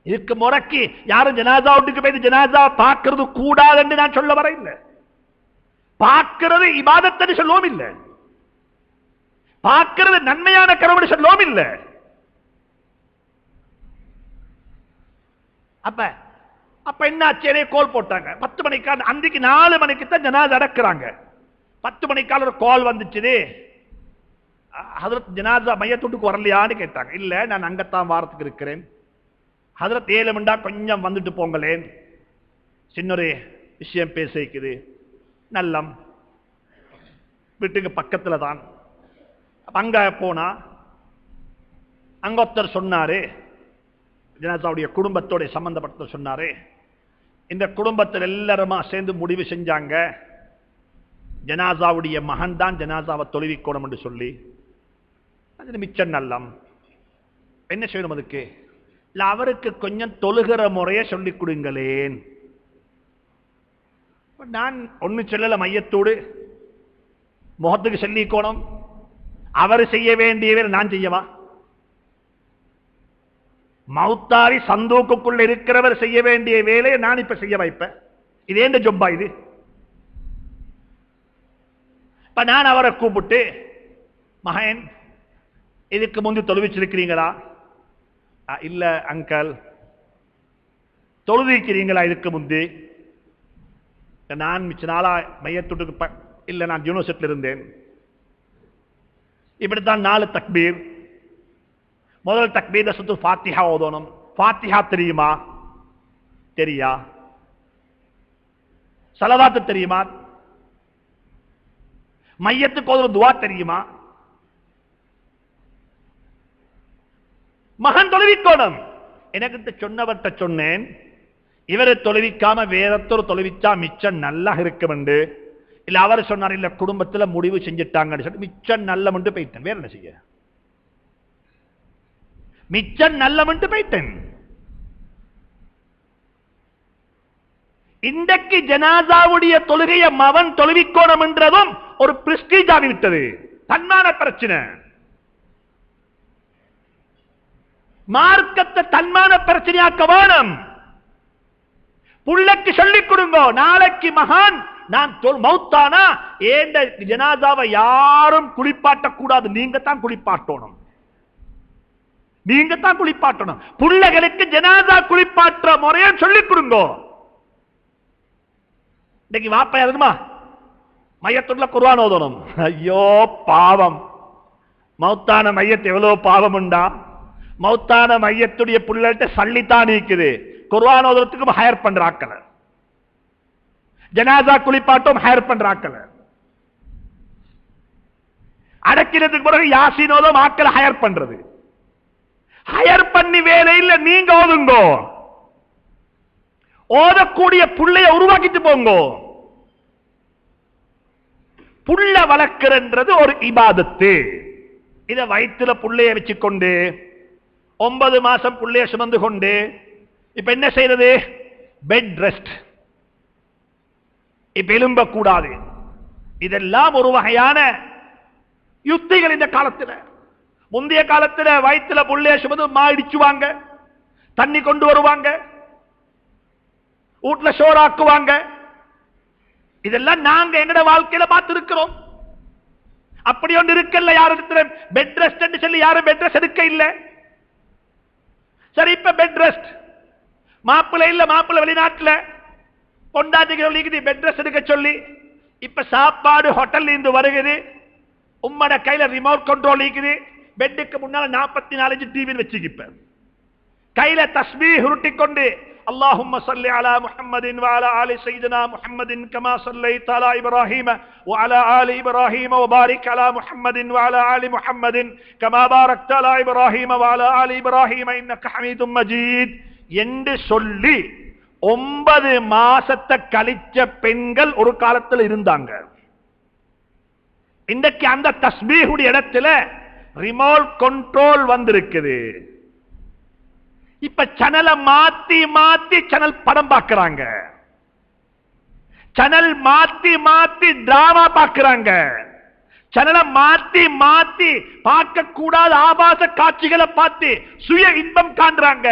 Speaker 1: இதுக்கு முறைக்கு யாரும் ஜனாசா வீட்டுக்கு போய் ஜனாசா பார்க்கிறது கூடாது என்று நான் சொல்ல வர இல்லை. பார்க்கிறது இபாதத்தை சொல்லுவோம் இல்லை, பார்க்கிறது நன்மையான கருவடி சொல்லுவோம் இல்லை. அப்ப அப்ப என்ன ஆச்சரிய கோல் போட்டாங்க. 10 மணிக்கால அன்றைக்கு 4 மணிக்கு தான் ஜனாசா அடக்குறாங்க. 10 மணிக்கால ஒரு கோல் வந்துச்சு. ஹதரத் ஜனாசா மையத்துக்கு வரலையான்னு கேட்டாங்க. இல்ல, நான் அங்கத்தான் வாரத்துக்கு இருக்கிறேன். ஹதரத் 7 மண்டா கொஞ்சம் வந்துட்டு போங்களேன், சின்னொரு விஷயம் பேசிக்குது. நல்லம் வீட்டுக்கு பக்கத்துல தான். அங்க போனா அங்க ஒருத்தர் சொன்னாரு, ஜனாசாவுடைய குடும்பத்தோட சம்பந்தப்பட்ட சொன்னாரு, இந்த குடும்பத்தில் எல்லாருமா சேர்ந்து முடிவு செஞ்சாங்க, ஜனாசாவுடைய மகன் தான் ஜனாசாவை தொழுவிக்கணும் என்று சொல்லி. அது மிச்சம் நல்லம். என்ன செய்யணும் அதுக்கு? இல்ல, அவருக்கு கொஞ்சம் தொழுகிற முறையை சொல்லிக் கொடுங்களேன். நான் ஒண்ணு சொல்லல, மையத்தோடு முகத்துக்கு சொல்லிக்கோணும். அவர் செய்ய வேண்டியவர் நான் செய்யவா? மௌத்தாரி சந்தூக்குள்ள இருக்கிறவர் செய்ய வேண்டிய வேலையை நான் இப்ப செய்ய வைப்பேன். இது ஏண்ட ஜொப்பா இது? இப்ப நான் அவரை கூப்பிட்டு, மகன் இதுக்கு முந்தி தொழுவிச்சிருக்கிறீங்களா? இல்ல அங்கல். தொழுவிக்கிறீங்களா இதுக்கு முந்தி? நான் மிச்ச நாளா மையத்துக்கு இல்ல, நான் யூனிவர்சிட்டியில் இருந்தேன். இப்படித்தான் 4 தக்பீர். முதல் தக்பீர் சுத்து ஃபாத்திஹா ஓதணும். ஃபாத்திஹா தெரியுமா? தெரியா? ஸலவாத் தெரியுமா? மையத்துக்கு ஓதுற துஆ தெரியுமா? மகன் தொழுவிக்கோணும். எனக்கு சொன்னவர்கிட்ட சொன்னேன், இவரை தொழுவிக்காம வேறத்தொரு தொழுவிச்சா மிச்சம் நல்லா இருக்கும் என்று. இல்ல, அவர் சொன்னார், இல்ல குடும்பத்தில் முடிவு செஞ்சுட்டாங்கன்னு சொல்லி மிச்சம் நல்ல மண்டு போயிட்டேன். வேற என்ன செய்ய? மிச்சம் நல்ல மண்டு போயிட்டேன். இன்றைக்கு ஜனாசாவுடைய தொழுகையை மவன் தொழுவிக்கோணம் என்றதும் ஒரு பிரெஸ்டீஜ் ஆகிவிட்டது, தன்மான பிரச்சனை. மார்க்கத்தை தன்மான பிரச்சனையாக்க வேணும். புள்ளக்கு சொல்லிக் கொடுங்க, நாளைக்கு மகான் நான் மௌத்தானா ஏண்ட ஜனாதாவை யாரும் குளிப்பாட்ட கூடாது, நீங்க தான் குளிப்பாட்டணும். நீங்க தான் குளிப்பாட்டணும். புள்ளைகளுக்கு ஜனாதா குளிப்பாற்ற முறையை சொல்லிக் கொடுங்க. இன்னைக்கு வாப்பா எதுமா மையத்துள்ள குர்ஆன் ஓதணும். ஐயோ பாவம், மௌத்தான மையத்து எவ்வளவு பாவம் உண்டா. மௌத்தான மையத்துடைய புள்ளட்ட சல்லித்தான் இருக்குது. குர்ஆன் ஓதுறதுக்கும் ஹயர் பண்றாக்கல, ஜனாதா குளிப்பாட்டும் ஹயர் பண்றாக்கல, அடக்கிறதுக்கு பிறகு யாசீன் ஓதும் ஆக்கல ஹயர் பண்றது. ஹயர் பண்ணி வேலையில் நீங்க ஓதுங்க, ஓதக்கூடிய புள்ளைய உருவாக்கிட்டு போங்க. புள்ள வளர்க்கிறது ஒரு இபாதத்து. இத வயிற்றுல புள்ளைய வச்சுக்கொண்டு 9 மாசம் புள்ளைய சுமந்து கொண்டு இப்ப என்ன செய்யறது? Bed rest. இப்ப எலும்ப கூடாது. இதெல்லாம் ஒரு வகையான யுக்திகள் இந்த காலத்தில். முந்தைய காலத்தில் வயிற்றுல புள்ளைய சுமந்து மாடிச்சுவாங்க, தண்ணி கொண்டு வருவாங்க, வீட்டுல சோறாக்குவாங்க. இதெல்லாம் நாங்க எங்கட வாழ்க்கையில பார்த்திருக்கிறோம். அப்படி ஒன்று இருக்கல. யார் இடத்துல பெட் ரெஸ்ட் சொல்லி யாரும் பெட் ரெஸ்ட் எடுக்க இல்ல. சரி, இப்ப பெட் ரெஸ்ட் மாப்பிள்ளை இல்ல, மாப்பிள்ளை வெளிநாட்டுல பொண்டாட்டிகள் பெட் ரெஸ்ட் எடுக்க சொல்லி இப்ப சாப்பாடு ஹோட்டல் இருந்து வருகிறது. உம்மட கையில ரிமோட் கண்ட்ரோல் இருக்குது. பெட்டுக்கு முன்னால 44 டிவி வச்சுக்கிப்ப கையில தஸ்பீஹ் உருட்டி கொண்டு اللهم صل على محمد وعلى آل سيدنا محمد كما صليت على إبراهيم وعلى آل إبراهيم وبارك على محمد وعلى آل محمد كما باركت على إبراهيم وعلى آل إبراهيم إنك حميد مجيد என்று சொல்லி 9 மாசத்தை கழிச்ச பெண்கள் ஒரு காலத்தில் இருந்தாங்க. இன்றைக்கு அந்த தஸ்பீஹுடைய இடத்துல ரிமோட் கண்ட்ரோல் வந்திருக்குது. இப்ப சேனலை மாத்தி மாத்தி சேனல் படம் பார்க்கிறாங்க, சேனல் மாத்தி மாத்தி டிராமா பார்க்கிறாங்க, சேனலை மாத்தி மாத்தி பார்க்க கூடாத ஆபாச காட்சிகளை பார்த்து சுய இன்பம் காண்றாங்க.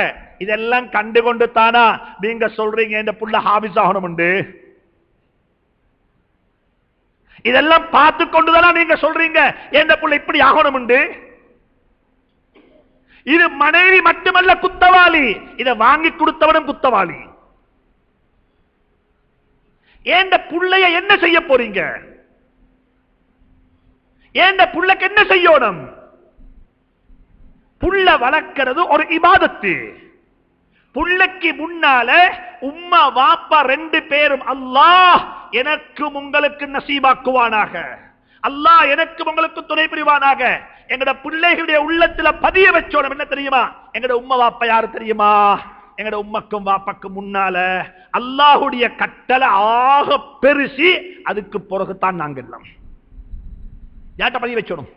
Speaker 1: இதெல்லாம் கண்டுகொண்டு தானா நீங்க சொல்றீங்க இந்த புள்ள ஹாபிஸ் ஆகணும் உண்டு? இதெல்லாம் பார்த்து கொண்டுதானா நீங்க சொல்றீங்க இந்த புள்ள இப்படி ஆகணும் உண்டு? இது மனைவி மட்டுமல்ல குத்தவாளி, இதை வாங்கி கொடுத்தவனும் குத்தவாளி. ஏண்ட புள்ளைய என்ன செய்ய போறீங்க? ஏண்ட புள்ளைக்கு என்ன செய்யணும்? புள்ள வளர்க்கிறது ஒரு இபாதத்து. புள்ளைக்கு முன்னால உம்மா வாப்பா 2 பேரும் அல்லாஹ் எனக்கும் உங்களுக்கு நசீபாக்குவானாக, அல்லாஹ் எனக்கும் உங்களுக்கு துணை புரிவானாக, எங்கட பிள்ளைகளுடைய உள்ளத்துல பதிய வச்சோம். என்ன தெரியுமா? எங்கட உம்மா வாப்பா யாரு தெரியுமா? எங்கட உம்மக்கும் வாப்பாக்கும் முன்னால அல்லாஹுடைய கட்டளை ஆக பெருசி, அதுக்கு பிறகுதான் நாங்கள் எல்லாம் யார்கிட்ட பதிய வச்சோம்?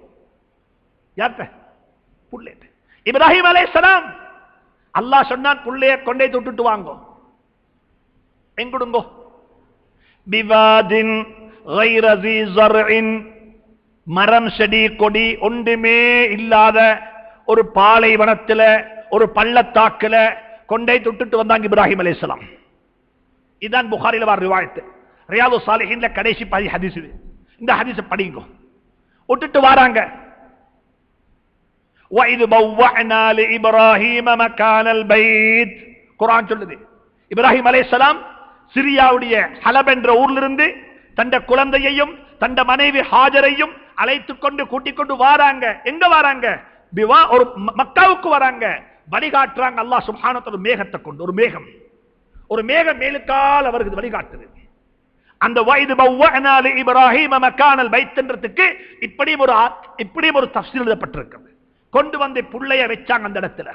Speaker 1: யார்கிட்ட? புள்ளை. இப்ராஹிம் அலைஹிஸ்ஸலாம் அல்லாஹ் சொன்னான் புள்ளைய கொண்டே தொட்டுட்டு வாங்கோ. எங்குடுங்கோ? பிவாதின் غير ذي زرع, மரம் செடி கொடி ஒன்றுமே இல்லாத ஒரு பாலைவனத்தில் ஒரு பள்ளத்தாக்குல கொண்டே தொட்டுட்டு வந்தாங்க இப்ராஹிம் அலைஹிஸ்ஸலாம். இதுதான் புகாரில வர ரிவாயத். ரியாது சாலிஹீன்ல கடைசி ஹதீஸ் இது. இந்த ஹதீஸை படிங்க. விட்டுட்டு வராங்க. وَإِذْ بَوَّعْنَا لِإِبْرَاهِيمَ مَكَانَ الْبَيْتِ, குர்ஆன் சொல்லுது. இப்ராஹிம் அலைஹிஸ்ஸலாம் சிரியாவுடைய ஹலப் என்ற ஊரிலிருந்து தந்த குழந்தையையும் தந்த மனைவி ஹாஜரையும் அழைத்துக் கொண்டு கூட்டிக் கொண்டு வராங்க. எங்க வராங்க? ஒரு மக்காவுக்கு வராங்க. வழிகாட்டுறாங்க அல்லாஹ் சுப்ஹானஹு வ தஆலா மேகத்தை கொண்டு. ஒரு மேகம் மேலுக்கால வருது, வழிகாட்டுது. அந்த வயது பவ்வஅனா லிஇப்ராஹீம மக்கானல் பைத்ன்றதுக்கு இப்படி ஒரு தஃப்ஸீர் எழுதப்பட்டிருக்கு. கொண்டு வந்து புள்ளைய வச்சாங்க அந்த இடத்துல.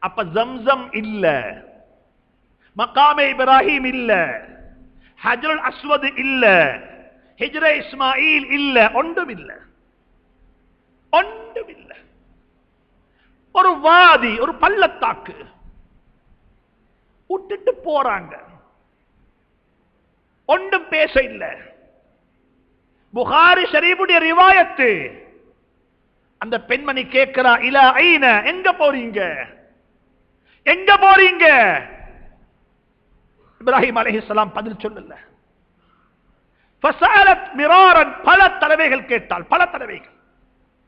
Speaker 1: அப்ப ஜம்சம் இல்ல, மகாமே இப்ராஹிம் இல்ல, ஹஜ்ருல் அஸ்வத் இல்ல, ஹிஜ்ரே இஸ்மாயில் இல்ல, ஒன்றும் இல்ல. ஒரு வாதி, ஒரு பள்ளத்தாக்கு விட்டுட்டு போறாங்க. ஒன்றும் பேச இல்ல. புகாரி ஷரீஃபுடைய ரிவாயத்து. அந்த பெண்மணி கேட்கிறா, இலா ஐன, எங்க போறீங்க, எங்க போறீங்க? இப்ராஹிம் அலைஹிஸ்ஸலாம் பதில் சொல்லல. ஃபஸஅலத் மிராரன், பல தடவைகள் கேட்டாள், பல தடவைகள்.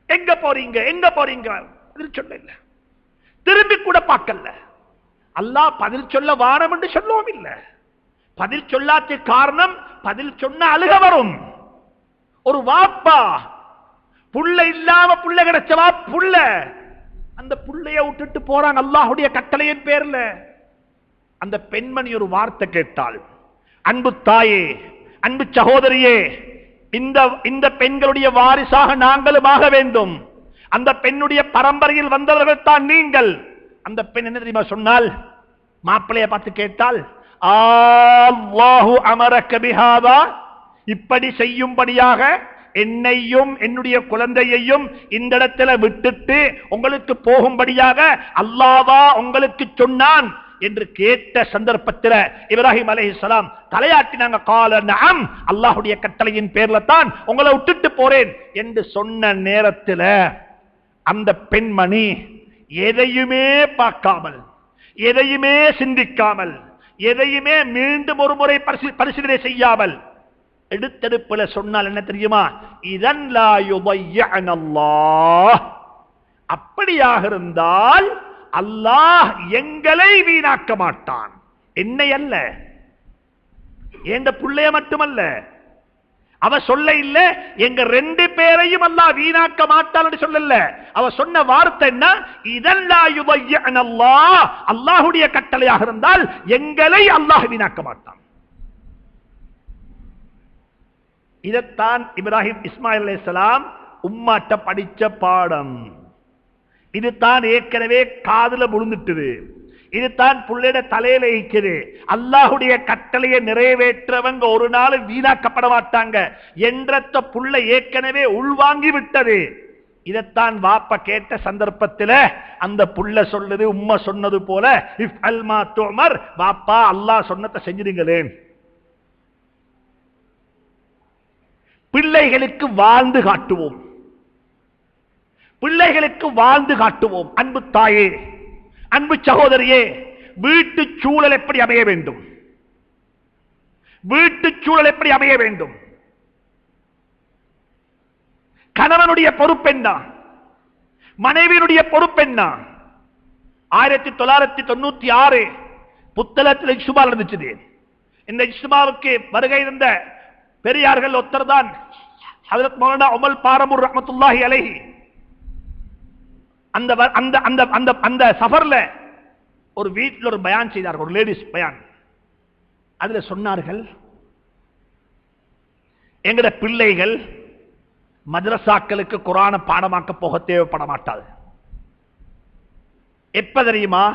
Speaker 1: எங்க போறீங்க, எங்க போறீங்க? பதில் சொல்லல. திரும்பி கூட பார்க்கல. அல்லாஹ் பதில் சொல்ல வானம் என்று சொல்லவும் இல்லை. பதில் சொல்லாத காரணம், பதில் சொன்ன அழுக வரும். ஒரு வாப்பா புள்ள இல்லாம புள்ள கிடைச்சவா புள்ள, அந்த புள்ளைய விட்டுட்டு போறாங்க அல்லாஹ்வுடைய கட்டளையின் பேர்ல. அந்த பெண்மணி ஒரு வார்த்தை கேட்டாள், அன்பு தாயே, அன்பு சகோதரியே, இந்த பெண்களுடைய வாரிசாக நாங்களும் ஆக வேண்டும். அந்த பெண்ணுடைய பரம்பரையில் வந்தவர்கள் தான் நீங்கள். அந்த பெண் என்ன தெரியுமா சொன்னால்? மாப்பிள்ளைய பார்த்து கேட்டால், அல்லாஹு அமரக பிஹாதா, இப்படி செய்யும்படியாக என்னையும் என்னுடைய குழந்தையையும் இந்த இடத்துல விட்டுட்டு உங்களுக்கு போகும்படியாக அல்லாஹ்வா உங்களுக்கு சொன்னான் என்று கேட்ட சந்தர்ப்பத்தில் இப்ராஹிம் அலைஹிஸ்ஸலாம் தலையாட்டினாங்க. கால நஅம், அல்லாஹ்வுடைய கட்டளையின் பேர்ல தான் உங்களை விட்டுட்டு போறேன் என்று சொன்ன நேரத்தில் அந்த பெண்மணி எதையுமே பார்க்காமல், எதையுமே சிந்திக்காமல், எதையுமே மீண்டும் ஒரு முறை பரிசீலனை செய்யாமல் எடுத்தெடுப்புல சொன்னால் என்ன தெரியுமா? இதன் லா யுضيعن அல்லாஹ், அப்படியாக இருந்தால் அல்லாஹ் எங்களை வீணாக்க மாட்டான். என்னை அல்ல, என்ற பிள்ளைய மட்டுமல்ல. அவ சொல்ல இல்ல, எங்க ரெண்டு பேரையும் அல்லாஹ் வீணாக்க மாட்டான் சொல்லல. அவ சொன்ன வார்த்தை என்ன? இதன் லா யுضيعن அல்லாஹ், அல்லாஹ்வுடைய கட்டளையாக இருந்தால் எங்களை அல்லாஹ் வீணாக்க மாட்டான். இதைத்தான் இப்ராஹிம் இஸ்மாயில் அலைஹிஸ்ஸலாம் உம்மாட்ட படிச்ச பாடம். இதுதான் ஏற்கனவே காதுல விழுந்துட்டுது. இதுதான் புள்ளைட தலையில இருக்குது. அல்லாஹ்வுடைய கட்டளையை நிறைவேற்றவங்க ஒரு நாள் வீணாக்கப்பட மாட்டாங்க என்ற புள்ள ஏற்கனவே உள்வாங்கி விட்டது. இதைத்தான் வாப்ப கேட்ட சந்தர்ப்பத்தில் அந்த புள்ள சொல்லுது, உம்மா சொன்னது போல, இஃப் அல் மா துமர், வாப்பா அல்லாஹ் சொன்னதை செஞ்சிருங்களேன். பிள்ளைகளுக்கு வாழ்ந்து காட்டுவோம், பிள்ளைகளுக்கு வாழ்ந்து காட்டுவோம். அன்பு தாயே, அன்பு சகோதரியே, வீட்டு சூழல் எப்படி அமைய வேண்டும்? வீட்டு சூழல் எப்படி அமைய வேண்டும்? கணவனுடைய பொறுப்பென்ன? மனைவியினுடைய பொறுப்பென்ன? 1996 புத்தளத்தில் இஜ்மா நடந்துச்சு. இந்த இஜ்மாவுக்கு வருகை இருந்த பெரியார்கள் ஒருத்தர் தான் ஹஜ்ரத் மௌலானா உமல் பாரமூர் ரஹ்மத்துல்லாஹி அலைஹி. அந்த சஃபர்ல ஒரு வீட்டில் ஒரு பயான் செய்தார்கள், ஒரு லேடிஸ் பயான். அதுல சொன்னார்கள், எங்கட பிள்ளைகள் மதரசாக்களுக்கு குர்ஆனை பாடமாக்க போக தேவைப்பட மாட்டாது. எப்ப தெரியுமா?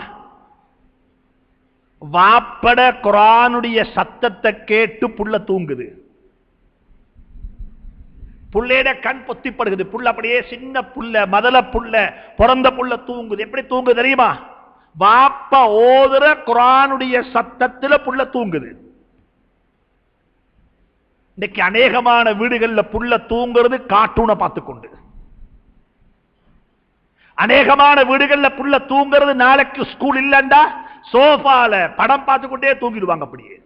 Speaker 1: வாப்பட குர்ஆனுடைய சத்தத்தை கேட்டு புள்ள தூங்குது. புள்ளையோட கண் பொத்திப்படுகிறது. புள்ள அப்படியே சின்ன புள்ள, மதல புள்ள, பிறந்த புள்ள தூங்குது. எப்படி தூங்குது தெரியுமா? வாப்பா ஓதுற குர்ஆனுடைய சத்தத்தில் புள்ள தூங்குது. இன்னைக்கு அநேகமான வீடுகளில் புள்ள தூங்குறது கார்ட்டூனை பார்த்துக்கொண்டு. அநேகமான வீடுகளில் புள்ள தூங்குறது நாளைக்கு ஸ்கூல் இல்லைண்டா சோஃபால படம் பார்த்துக்கொண்டே தூங்கிடுவாங்க. அப்படியே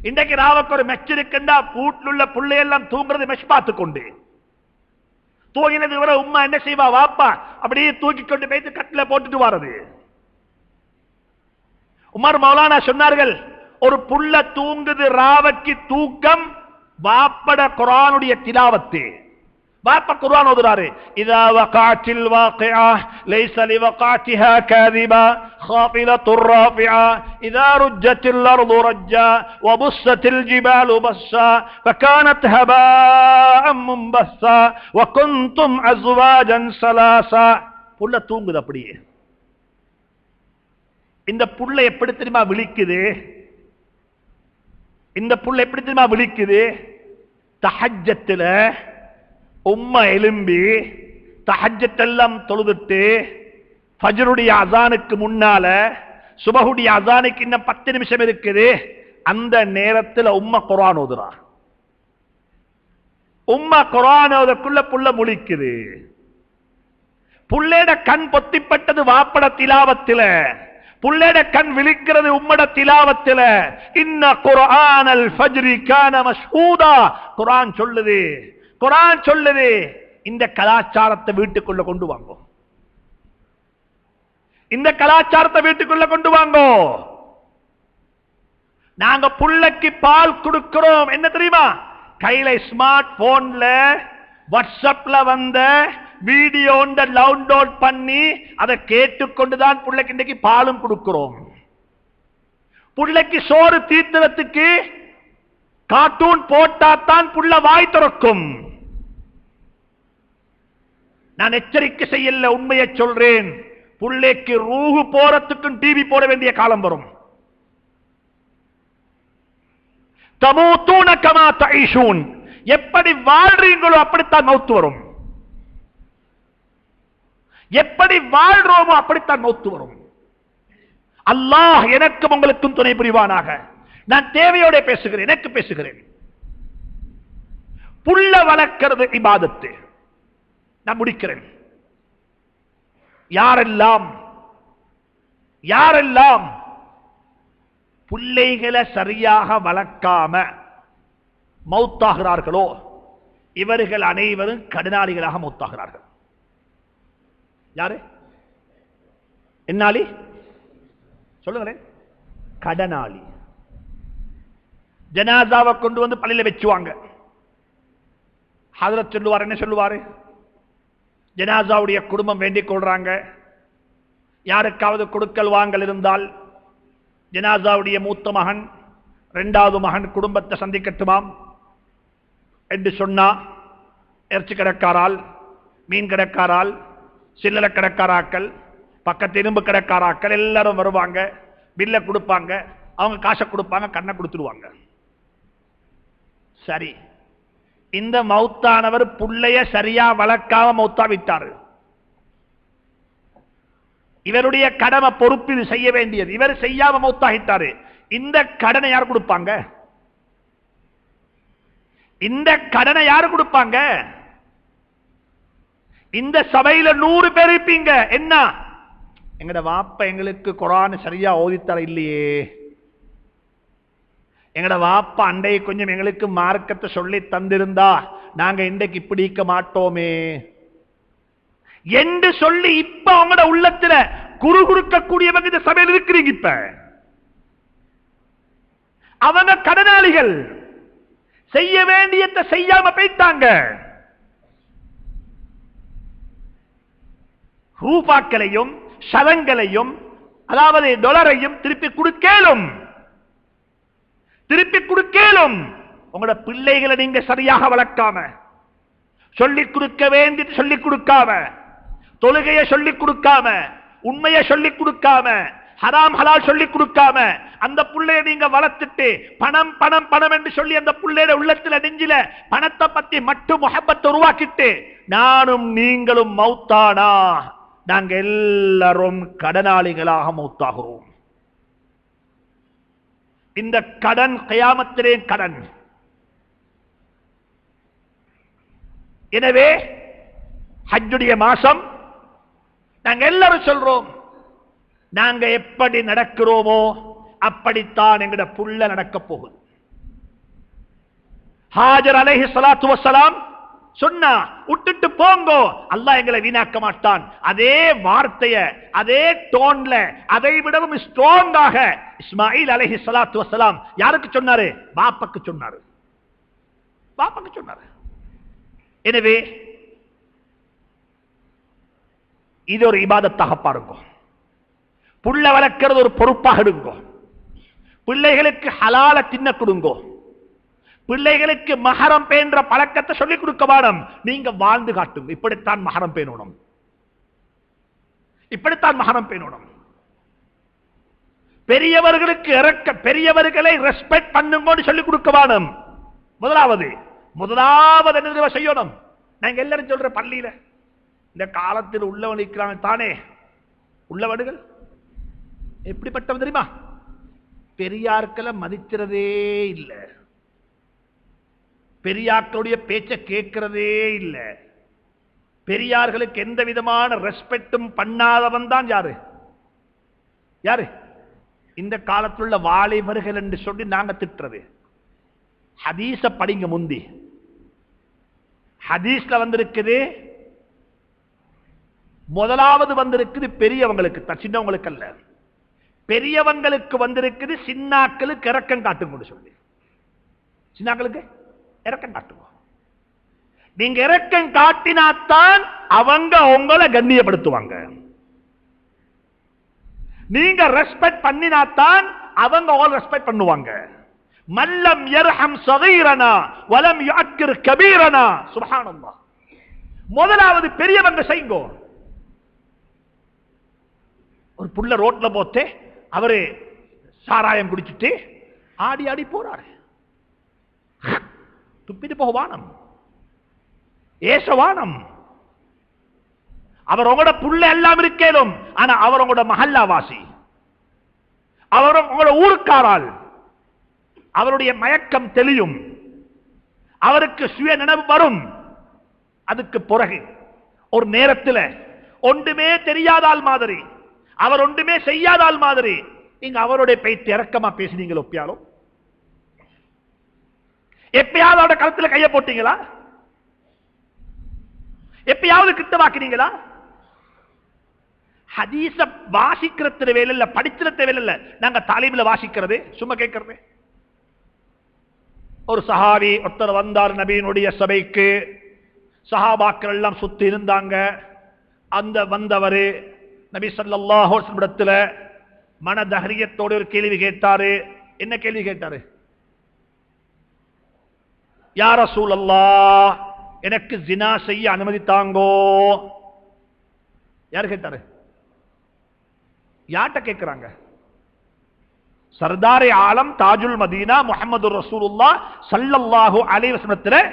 Speaker 1: இன்றைக்கு ராவுக்கு ஒரு மெச் இருக்குண்டா வீட்டில் உள்ள பிள்ளையெல்லாம் தூங்குறது மெச் பார்த்துக்கொண்டு. தூங்கினது வரை உம்மா என்ன செய்வா? வாப்பா அப்படியே தூக்கி கொண்டு போயிட்டு கட்டில போட்டுட்டு வாரது. உமர் மௌலானா சொன்னார்கள், ஒரு புள்ள தூங்குது ராவுக்கு தூக்கம் வாப்பட குர்ஆனுடைய திலாவத்து. வாப்பா குர்ஆன் ஓதுறாரு. இதா வகாத்தில் வாகிஆ லைஸ லிவகாத்திஹா காதிபா காஃபிலத்துர் ராஃபிஆ இதா ருஜ்ஜத்தில் அர்து ரஜ்ஜா வபுஸ்ஸத்தில் ஜிபாலு பஸ்ஸா ஃபகானத் ஹபாஅம் முன்பஸ்ஸா வகுன்தும் அஸ்வாஜன் ஸலாஸா. புள்ள தூங்குது அப்படியே. இந்த புள்ள எப்படி தெரியுமா விழிக்குது? இந்த புள்ள எப்படி தெரியுமா விழிக்குது? தஹஜ்ஜத்துல உம்மா எலும்பி தஹஜ்ஜத்தெல்லாம் தொழுதுட்டு ஃபஜ்ருடைய அஸானுக்கு முன்னால சுபஹுடைய அஸானுக்கு இன்னும் 10 நிமிஷம் இருக்குது. அந்த நேரத்தில் உம்மா குர்ஆன் ஓதுறா. உம்மா குர்ஆன் ஓதக்குள்ள புள்ள முழிக்குது. புள்ளேட கண் பொத்திப்பட்டது வாப்பட திலாவத்தில, புள்ளேட கண் விழிக்கிறது உம்மட திலாவத்தில. இன்ன குர்ஆனல் ஃபஜ்ரி கான மஷ்ஹூதா. குர்ஆன் சொல்லுது, குர்ஆன் சொல்லுது, இந்த கலாச்சாரத்தை வீட்டுக்குள்ள கொண்டு வாங்கோ, இந்த கலாச்சாரத்தை வீட்டுக்குள்ள கொண்டு வாங்கோ. நாங்க புள்ளைக்கு பால் கொடுக்கிறோம் என்ன தெரியுமா? கையில ஸ்மார்ட் போன்ல வாட்ஸ்அப்ல வந்த வீடியோ டவுன்லோட் பண்ணி அதை கேட்டுக்கொண்டுதான் புள்ளைக்கு இன்றைக்கு பாலும் கொடுக்கிறோம். புள்ளைக்கு சோறு தீர்த்தத்துக்கு கார்ட்டூன் போட்டாத்தான் புள்ள வாய் திறக்கும். நான் எச்சரிக்கை செய்யல, உண்மையை சொல்றேன். புள்ளைக்கு ரூஹு போறதுக்கும் டிவி போட வேண்டிய காலம் வரும். தமூத்தூன கமா தஈஷூன். எப்படி வாழ்றீங்களோ அப்படித்தான் மௌத்து வரும். எப்படி வாழ்றோமோ அப்படித்தான் மௌத்து வரும். அல்லாஹ் எனக்கும் உங்களுக்கும் துணை புரிவானாக. நான் தேவையோட பேசுகிறேன், எனக்கு பேசுகிறேன். புள்ள வளர்க்கிறது இபாதத்து. நான் முடிக்கிறேன். யாரெல்லாம் யாரெல்லாம் பிள்ளைகளை சரியாக வளர்க்காம மௌத்தாகிறார்களோ இவர்கள் அனைவரும் கடனாளிகளாக மௌத்தாகிறார்கள். யாரு? என்னாலி சொல்லுங்களேன். கடனாளி. ஜனாசாவை கொண்டு வந்து பள்ளியில வச்சுவாங்க. ஹஜ்ரத் சொல்லுவார், என்ன சொல்லுவாரு? ஜனாசாவுடைய குடும்பம் வேண்டிக் கொள்றாங்க, யாருக்காவது கொடுக்கல் வாங்கல் இருந்தால் ஜனாசாவுடைய மூத்த மகன் இரண்டாவது மகன் குடும்பத்தை சந்திக்கட்டுமாம் என்று சொன்னா, இறைச்சி கிடக்காரால், மீன் கிடக்காரால், சில்லறை கிடக்காராக்கள், பக்கத்து இரும்பு கிடக்காராக்கள் எல்லாரும் வருவாங்க, பில்ல கொடுப்பாங்க, அவங்க காசை கொடுப்பாங்க, கண்ணை கொடுத்துருவாங்க. சரி, இந்த மௌத்தானவர் புள்ளைய சரியா வளர்க்காம மௌத்தா விட்டாரு. இவருடைய கடமை பொறுப்பு செய்ய வேண்டியது, இவர் செய்யாம மௌத்தாகிட்டாரு. இந்த கடனை யார் கொடுப்பாங்க? இந்த கடனை யாரு கொடுப்பாங்க? இந்த சபையில 100 பேர் இருப்பீங்க. என்ன, எங்கட வாப்ப எங்களுக்கு குர்ஆன் சரியா ஓதித்தர இல்லையே, எங்கட வாப்பா அண்டைய கொஞ்சம் எங்களுக்கு மார்க்கத்தை சொல்லி தந்திருந்தா நாங்க இன்றைக்கு இப்படி இருக்க மாட்டோமே என்று சொல்லி இப்ப அவங்களோட உள்ளத்துல குறுகுறுக்கக்கூடியவங்க இந்த சபையில் இருக்கிறீங்க. இப்ப அவங்க கடனாளிகள், செய்ய வேண்டியதை செய்யாம போயிட்டாங்க. ரூபாக்களையும் சதங்களையும் அதாவது டாலரையும் திருப்பி கொடுக்கலும், திருப்பி கொடுக்கலும். உங்களோட பிள்ளைகளை நீங்க சரியாக வளர்க்காம, சொல்லிக் கொடுக்க வேண்டியது சொல்லிக் கொடுக்காம, தொழுகையை சொல்லிக் கொடுக்காம, உண்மையை சொல்லிக் கொடுக்காம, ஹராம் ஹலால் சொல்லிக் கொடுக்காம அந்த புள்ளைய நீங்க வளர்த்துட்டு பணம் பணம் பணம் என்று சொல்லி அந்த புள்ளையோட உள்ளத்துல நெஞ்சில பணத்தை பத்தி மட்டும் முஹப்பத்தை உருவாக்கிட்டு நானும் நீங்களும் மௌத்தானா நாங்க எல்லாரும் கடனாளிகளாக மௌத்தாகிறோம். இந்த கடன் கியாமத்திலே கடன். எனவே ஹஜ்ஜுடைய மாசம் நாங்க எல்லாரும் சொல்றோம், நாங்க எப்படி நடக்கிறோமோ அப்படித்தான் எங்கட புள்ள நடக்க போகுது. ஹாஜர் அலைஹிஸ்ஸலாத்து வஸ்ஸலாம் சொன்னா, விட்டுட்டு போங்கோ, அல்லாஹ் எங்களை வீணாக்க மாட்டான். அதே வார்த்தைய அதே டோன்ல அதை விடவும் ஸ்ட்ராங்காக இஸ்மாயில் அலைஹிஸ்ஸலாத்து வஸ்ஸலாம் யாருக்கு சொன்னாரு? பாப்பாக்கு சொன்னாரு, பாப்பாக்கு சொன்னாரு. எனவே இது ஒரு இபாதத்தாக பாருங்க. புள்ள வளர்க்கிறது ஒரு பொறுப்பாக எடுங்க. பிள்ளைகளுக்கு ஹலால தின்ன கொடுங்கோ. பிள்ளைகளுக்கு மஹரம் பேன்ற பழக்கத்தை சொல்லிக் கொடுக்க வேணும். நீங்க வாழ்ந்து காட்டும், இப்படித்தான் மஹரம் பேணணும், இப்படித்தான் மஹரம் பேணணும். பெரியவர்களுக்கு இறக்க, பெரியவர்களை ரெஸ்பெக்ட் பண்ணுங்கன்னு சொல்லிக் கொடுக்க வேணும். முதலாவது என்ன செய்யணும்? நாங்க எல்லாரும் சொல்ற பள்ளியில இந்த காலத்தில் உள்ளவன் இருக்கிறாங்க தானே, உள்ளவடுகள் எப்படிப்பட்டவன் தெரியுமா? பெரியார்களை மதிக்கிறதே இல்லை. பெரியாக்களுடைய பேச்ச கேட்கிறதே இல்லை. பெரியார்களுக்கு எந்த விதமான ரெஸ்பெக்டும் பண்ணாதவன் தான் யாரு யாரு இந்த காலத்துள்ள வாலிபர்கள் என்று சொல்லி நாங்க திட்டுறது. ஹதீஸ படிங்க. முந்தி ஹதீஸ்ல வந்திருக்குது, முதலாவது வந்திருக்குது பெரியவங்களுக்கு, சின்னவங்களுக்கு அல்ல. பெரியவங்களுக்கு வந்திருக்குது சின்னாக்களுக்கு இறக்கம் காட்டுங்க சொல்லி. சின்னாக்களுக்கு இறக்கம் காட்டுங்க. நீங்க இறக்கம் காட்டினாத்தான் அவங்க உங்களை கண்ணியப்படுத்துவாங்க. நீங்க ரெஸ்பெக்ட் பண்ணினாத்தான் அவங்க ஆல் ரெஸ்பெக்ட் பண்ணுவாங்க. மல்லம் யர்ஹம் ஸகீரனா வலம் யுஅக்கிர் கபீரனா. சுப்ஹானல்லாஹ். முதலாவது பெரியவங்க செய்யுங்க. ஒரு புள்ள ரோட்ல போத்தே அவரு சாராயம் குடிச்சிட்டு ஆடி ஆடி போறாரு. துப்பிட்டு போக வானம், ஏசவானம். அவர் உங்களோட புள்ள எல்லாம் இருக்கேனும், ஆனா அவர் உங்களோட மஹல்லாவாசி, அவர் உங்களோட ஊருக்காரால். அவருடைய மயக்கம் தெளியும், அவருக்கு சுய நினைவு வரும். அதுக்கு பிறகு ஒரு நேரத்தில் ஒன்றுமே தெரியாதால் மாதிரி, அவர் ஒன்றுமே செய்யாதால் மாதிரி நீங்க அவருடைய பேச்சு இறக்கமா பேசினீங்களோ ஒப்பியாலும்? எப்பயாவது அவருடைய கழுத்தில் கைய போட்டீங்களா? எப்பயாவது கிட்ட வாக்கினீங்களா? ஹதீஸ வாசிக்கிறது வேலை இல்ல, படிக்கிறது வேலை இல்ல. நாங்க தாலீம்ல வாசிக்கிறது, சும்மா கேட்கறது. ஒரு சஹாபி ஒருத்தர் வந்தார் நபியினுடைய சபைக்கு. சஹாபாக்கள் எல்லாம் சுத்தி இருந்தாங்க. அந்த வந்தவர் நபி ஸல்லல்லாஹு அலைஹி வஸல்லம் இடத்துல மனதஹரியத்தோடு ஒரு கேள்வி கேட்டாரு. என்ன கேள்வி கேட்டாரு? யா ரசூலல்லாஹ், எனக்கு ஜினா செய்ய அனுமதி தாங்கோ. யார் கேட்டாரு? யார்கிட்ட கேட்கிறாங்க? சர்தாரே ஆலம் தாஜுல் மதீனா முஹம்மது ரசூலுல்லாஹ் ஸல்லல்லாஹு அலைஹி வஸல்லம்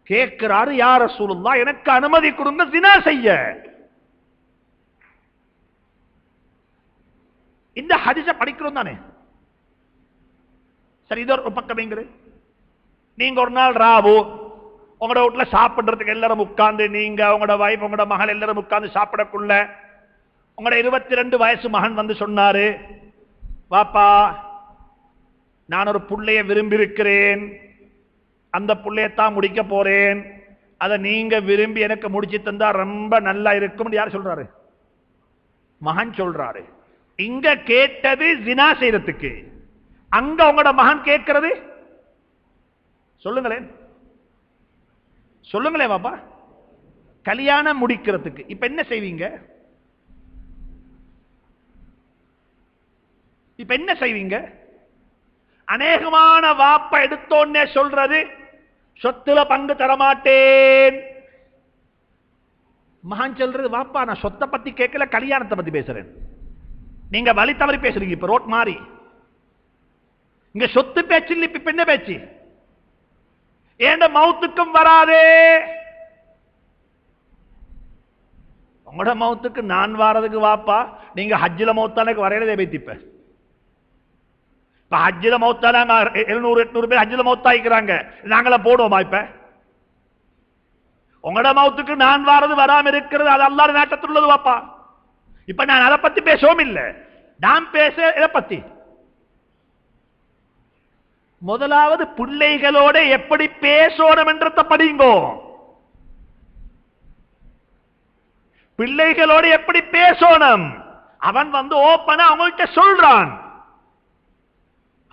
Speaker 1: கேட்கிறாரு. யா ரசூலுல்லாஹ், எனக்கு அனுமதி கொடுங்க ஜினா செய்ய. இந்த ஹதீஸை படிக்கிறோம் தானே? சரி, இது ஒரு பக்கம். நீங்க ஒரு நாள் ராவு உங்களோட வீட்டுல சாப்பிடுறதுக்கு எல்லாரும் உட்கார்ந்து, நீங்க உங்களோட வைஃப் உங்களோட மகள் எல்லாரும் உட்கார்ந்து சாப்பிடக்குள்ள உங்களோட 22 வயசு மகன் வந்து சொன்னாரு, வாப்பா நான் ஒரு புள்ளைய விரும்பி இருக்கிறேன், அந்த புள்ளையத்தான் முடிக்க போறேன், அதை நீங்க விரும்பி எனக்கு முடிச்சு தந்தா ரொம்ப நல்லா இருக்கும். யார் சொல்றாரு? மகன் சொல்றாரு. இங்க கேட்டது ஜினா செய்யறதுக்கு, அங்க உங்களோட மகன் கேட்கிறது சொல்லுங்களேன், சொல்லுங்களேன் பாப்பா, கல்யாணம் முடிக்கிறதுக்கு. இப்ப என்ன செய்வீங்க? இப்ப என்ன செய்வீங்க? அநேகமான வாப்பா எடுத்தோன்னே சொல்றது, சொத்துல பங்கு தரமாட்டேன். மகன் சொல்றது, வாப்பா நான் சொத்தை பத்தி கேட்கல, கல்யாணத்தை பத்தி பேசுறேன். நீங்க வழி தவறி பேசுறீங்க. இப்ப ரோட் மாறி இங்க சொத்து பேச்சு இல்ல, இப்ப என்ன பேச்சு? ஏண்ட மௌத்துக்கும் வராதே. உங்களோட மௌத்துக்கு நான் வாரதுக்கு வாப்பா, நீங்க ஹஜ்ஜில மௌத்தானுக்கு வரையிலே பேத்திப்ப. இப்ப ஹஜ்ஜில மௌத்தான 700-800 பேர் ஹஜ்ஜில மௌத்தாயிக்கிறாங்க, நாங்கள போடுவோமா? இப்ப உங்களோட மௌத்துக்கு நான் வாரது வராம இருக்கிறது, அது அல்லாஹ் நாட்டத்தில் உள்ளது வாப்பா. இப்ப நான் அதை பத்தி பேசவும் இல்லை, நான் பேச இதை பத்தி. முதலாவது பிள்ளைகளோட எப்படி பேசணும் என்றத படிங்கோ. பிள்ளைகளோட எப்படி பேசணும், அவன் வந்து ஓப்பனா அவங்கள்ட்ட சொல்றான்.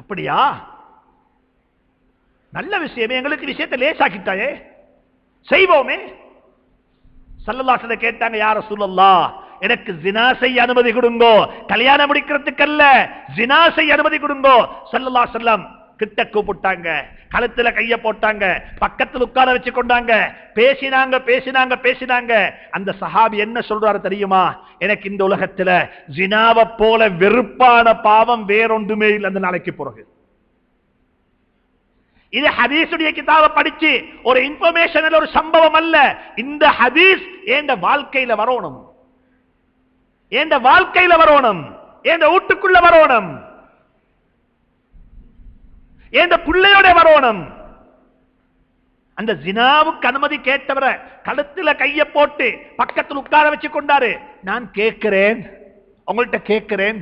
Speaker 1: அப்படியா? நல்ல விஷயமே, எங்களுக்கு விஷயத்தை லேசாக்கிட்டாயே, செய்வோமே. ஸல்லல்லாஹு அலைஹி வஸல்லம் கேட்டாங்க, யா ரசூலல்லாஹ், எனக்கு ஜினா செய்ய அனுமதி கொடுங்கோ, கல்யாணம் முடிக்கிறதுக்கு அல்ல, ஜினா செய்ய அனுமதி கொடுங்கோ. ஸல்லல்லாஹு அலைஹி வஸல்லம் கிட்ட கூப்பிட்டாங்க, கழுத்துல கைய போட்டாங்க, பக்கத்தில் உட்கார வச்சு கொண்டாங்க, பேசினாங்க பேசினாங்க பேசினாங்க. அந்த சஹாபி என்ன சொல்றாரு தெரியுமா? எனக்கு இந்த உலகத்துல ஜினாவை போல வெறுப்பான பாவம் வேறொன்றுமே இல்லை அந்த நாளைக்கு பிறகு. இது ஹதீஸுடைய கிதாபை படிச்சு ஒரு இன்ஃபர்மேஷன், ஒரு சம்பவம் அல்ல. இந்த ஹதீஸ் என் வாழ்க்கையில வரணும், என் வாழ்க்கையில வரணும், என் வீட்டுக்குள்ள வரணும், என் பிள்ளையோட வரணும். அந்த ஜினாவுக்கு அனுமதி கேட்டவரை கழுத்துல கைய போட்டு பக்கத்தில் உட்கார வச்சு கொண்டாரு. நான் கேட்கிறேன், உங்கள்கிட்ட கேட்கிறேன்,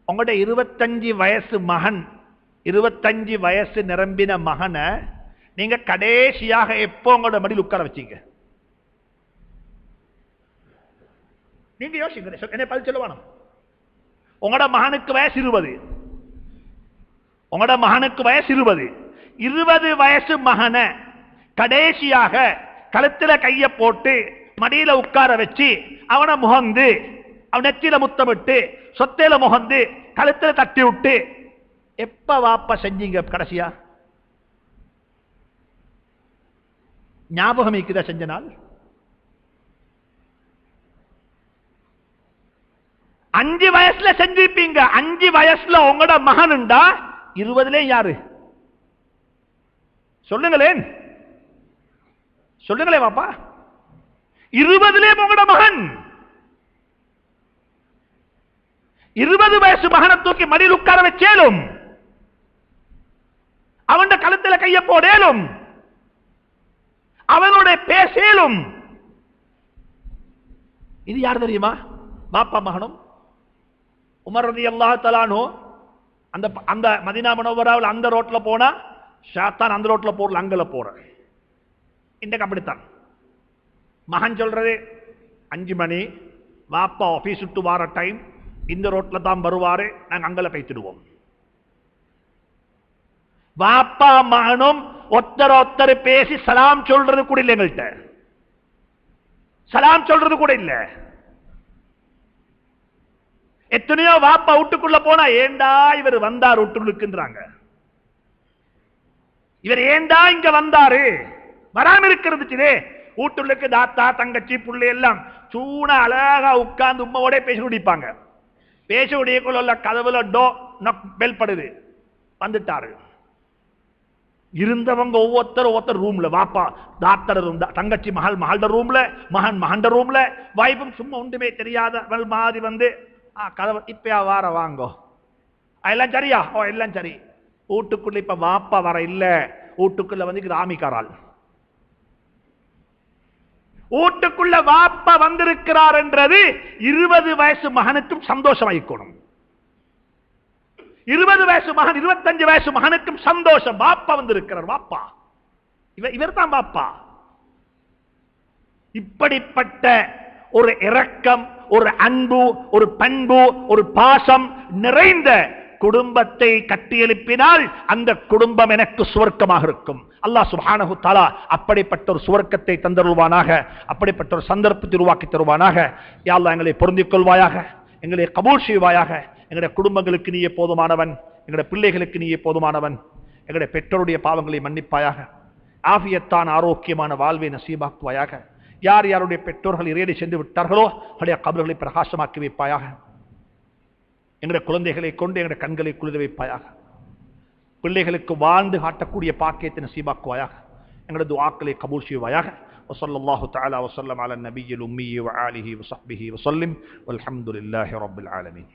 Speaker 1: உங்களுடைய 25 வயசு மகன், 25 வயசு நிரம்பின மகனை நீங்க கடைசியாக எப்போ உங்களோட மடியில் உட்கார வச்சீங்க? நீங்க யோசிங்க, என்ன பதில் சொல்லுவானோ? உங்களோட மகனுக்கு வயசு 20, உங்களோட மகனுக்கு வயசு 20, 20 வயசு மகனை கடைசியாக கழுத்துல கைய போட்டு மடியில உட்கார வச்சு அவனை முகந்து அவன் நெத்தியில முத்தமிட்டு சொத்தையில முகந்து கழுத்துல தட்டி விட்டு எப்ப வாப்பா செஞ்சீங்க கடைசியா? ஞாபகம் இருக்குதா செஞ்ச நாள்? 5 வயசுல செஞ்சிருப்பீங்க. 5 வயசுல உங்களோட மகனுண்டா 20 யாரு? சொல்லுங்களேன், சொல்லுங்களே பாப்பா. 20 உங்களோட மகன். 20 வயசு மகனை தூக்கி மடியில் உட்கார வச்சேலும், அவன் கழுத்துல கைய போடேலும், அவனோட பேசேலும். இது யார் தெரியுமா? பாப்பா மகனும். உமர் ரலியல்லாஹு தஆலா அன்ஹு அந்த மதீனா முனவ்வராவில் அந்த ரோட்ல போனா ஷைத்தான் அந்த ரோட்ல போறல, அங்கல போற. இன்றைக்கு அப்படித்தான். மகன் சொல்றது 5 மணி, வாப்பா ஆபீஸ் விட்டு வார டைம், இந்த ரோட்ல தான் வருவாரு, நாங்க அங்கல பேசிடுவோம். வாப்பா மகனும் ஒத்தர் பேசி சலாம் சொல்றது கூட இல்லை. எங்கள்கிட்ட சலாம் சொல்றது கூட இல்ல. எத்தனையோ வாப்பா வீட்டுக்குள்ள போனா ஏண்டா இவர் வந்தார் வீட்டுக்குள்ளாங்க, இவர் ஏண்டா இங்க வந்தாரு, வராம இருக்கிறது. வீட்டுள்ளுக்கு தாத்தா தங்கச்சி புள்ளை எல்லாம் சூன அழகா உட்கார்ந்து உம்மாவோட பேசி குடிப்பாங்க. பேசி குடிக்குள்ள கதவுல பெல் படுது, வந்துட்டாரு. இருந்தவங்க ஒவ்வொருத்தர் ரூம்ல, வாப்பா தாத்தர் ரூம், தங்கச்சி மகள்ட ரூம்ல, மகன் மகண்ட ரூம்ல, வாய்ப்பும் சும்மா ஒன்றுமே தெரியாத மாதிரி வந்து கதவை இப்பயா வார வாங்கோ, எல்லாம் சரியா? ஓ எல்லாம் சரி. வீட்டுக்குள்ள இப்ப வாப்பா வர இல்ல, வீட்டுக்குள்ள வந்து ராமிக்காரால். வீட்டுக்குள்ள வாப்பா வந்திருக்கிறார் என்றது 20 வயசு மகனுக்கும் சந்தோஷமாயிக்கணும். 20 வயசு மகன் 25 வயசு மகனுக்கும் சந்தோஷம். வாப்பா வந்திருக்கிறார், வாப்பா இவர் தான் வாப்பா. இப்படிப்பட்ட ஒரு இரக்கம், ஒரு அன்பு, ஒரு பண்பு, ஒரு பாசம் நிறைந்த குடும்பத்தை கட்டியெழுப்பினால் அந்த குடும்பம் எனக்கு சுவர்க்கமாக இருக்கும். அல்லாஹ் சுப்ஹானஹு தஆலா அப்படிப்பட்ட ஒரு சுவர்க்கத்தை தந்தருள்வானாக, அப்படிப்பட்ட ஒரு சந்தர்ப்பத்தை உருவாக்கி தருவானாக. யா அல்லாஹ் எங்களை பொருந்திக் கொள்வாயாக, எங்களை கபூல் செய்வாயாக. எங்களுடைய குடும்பங்களுக்கு நீயே போதுமானவன், எங்களுடைய பிள்ளைகளுக்கு நீயே போதுமானவன். எங்களுடைய பெற்றோருடைய பாவங்களை மன்னிப்பாயாக, ஆஃபியத்தான ஆரோக்கியமான வாழ்வை நசீபாக்குவாயாக. யார் யாருடைய பெற்றோர்கள் இறையடி சென்று விட்டார்களோ அவருடைய கபர்களை பிரகாசமாக்கி வைப்பாயாக. எங்களுடைய குழந்தைகளை கொண்டு எங்களுடைய கண்களை குளிர வைப்பாயாக. பிள்ளைகளுக்கு வாழ்ந்து காட்டக்கூடிய பாக்கியத்தை நசீபாக்குவாயாக. எங்களுடைய துஆக்களை கபூல் செய்வாயாக. வஸல்லல்லாஹு தஆலா வஸல்லம் அலா நபிய்யில் உம்மி வஆலிஹி வஸஹ்பிஹி வஸல்லிம் வல்ஹம்துலில்லாஹி ரப்பில் ஆலமீன்.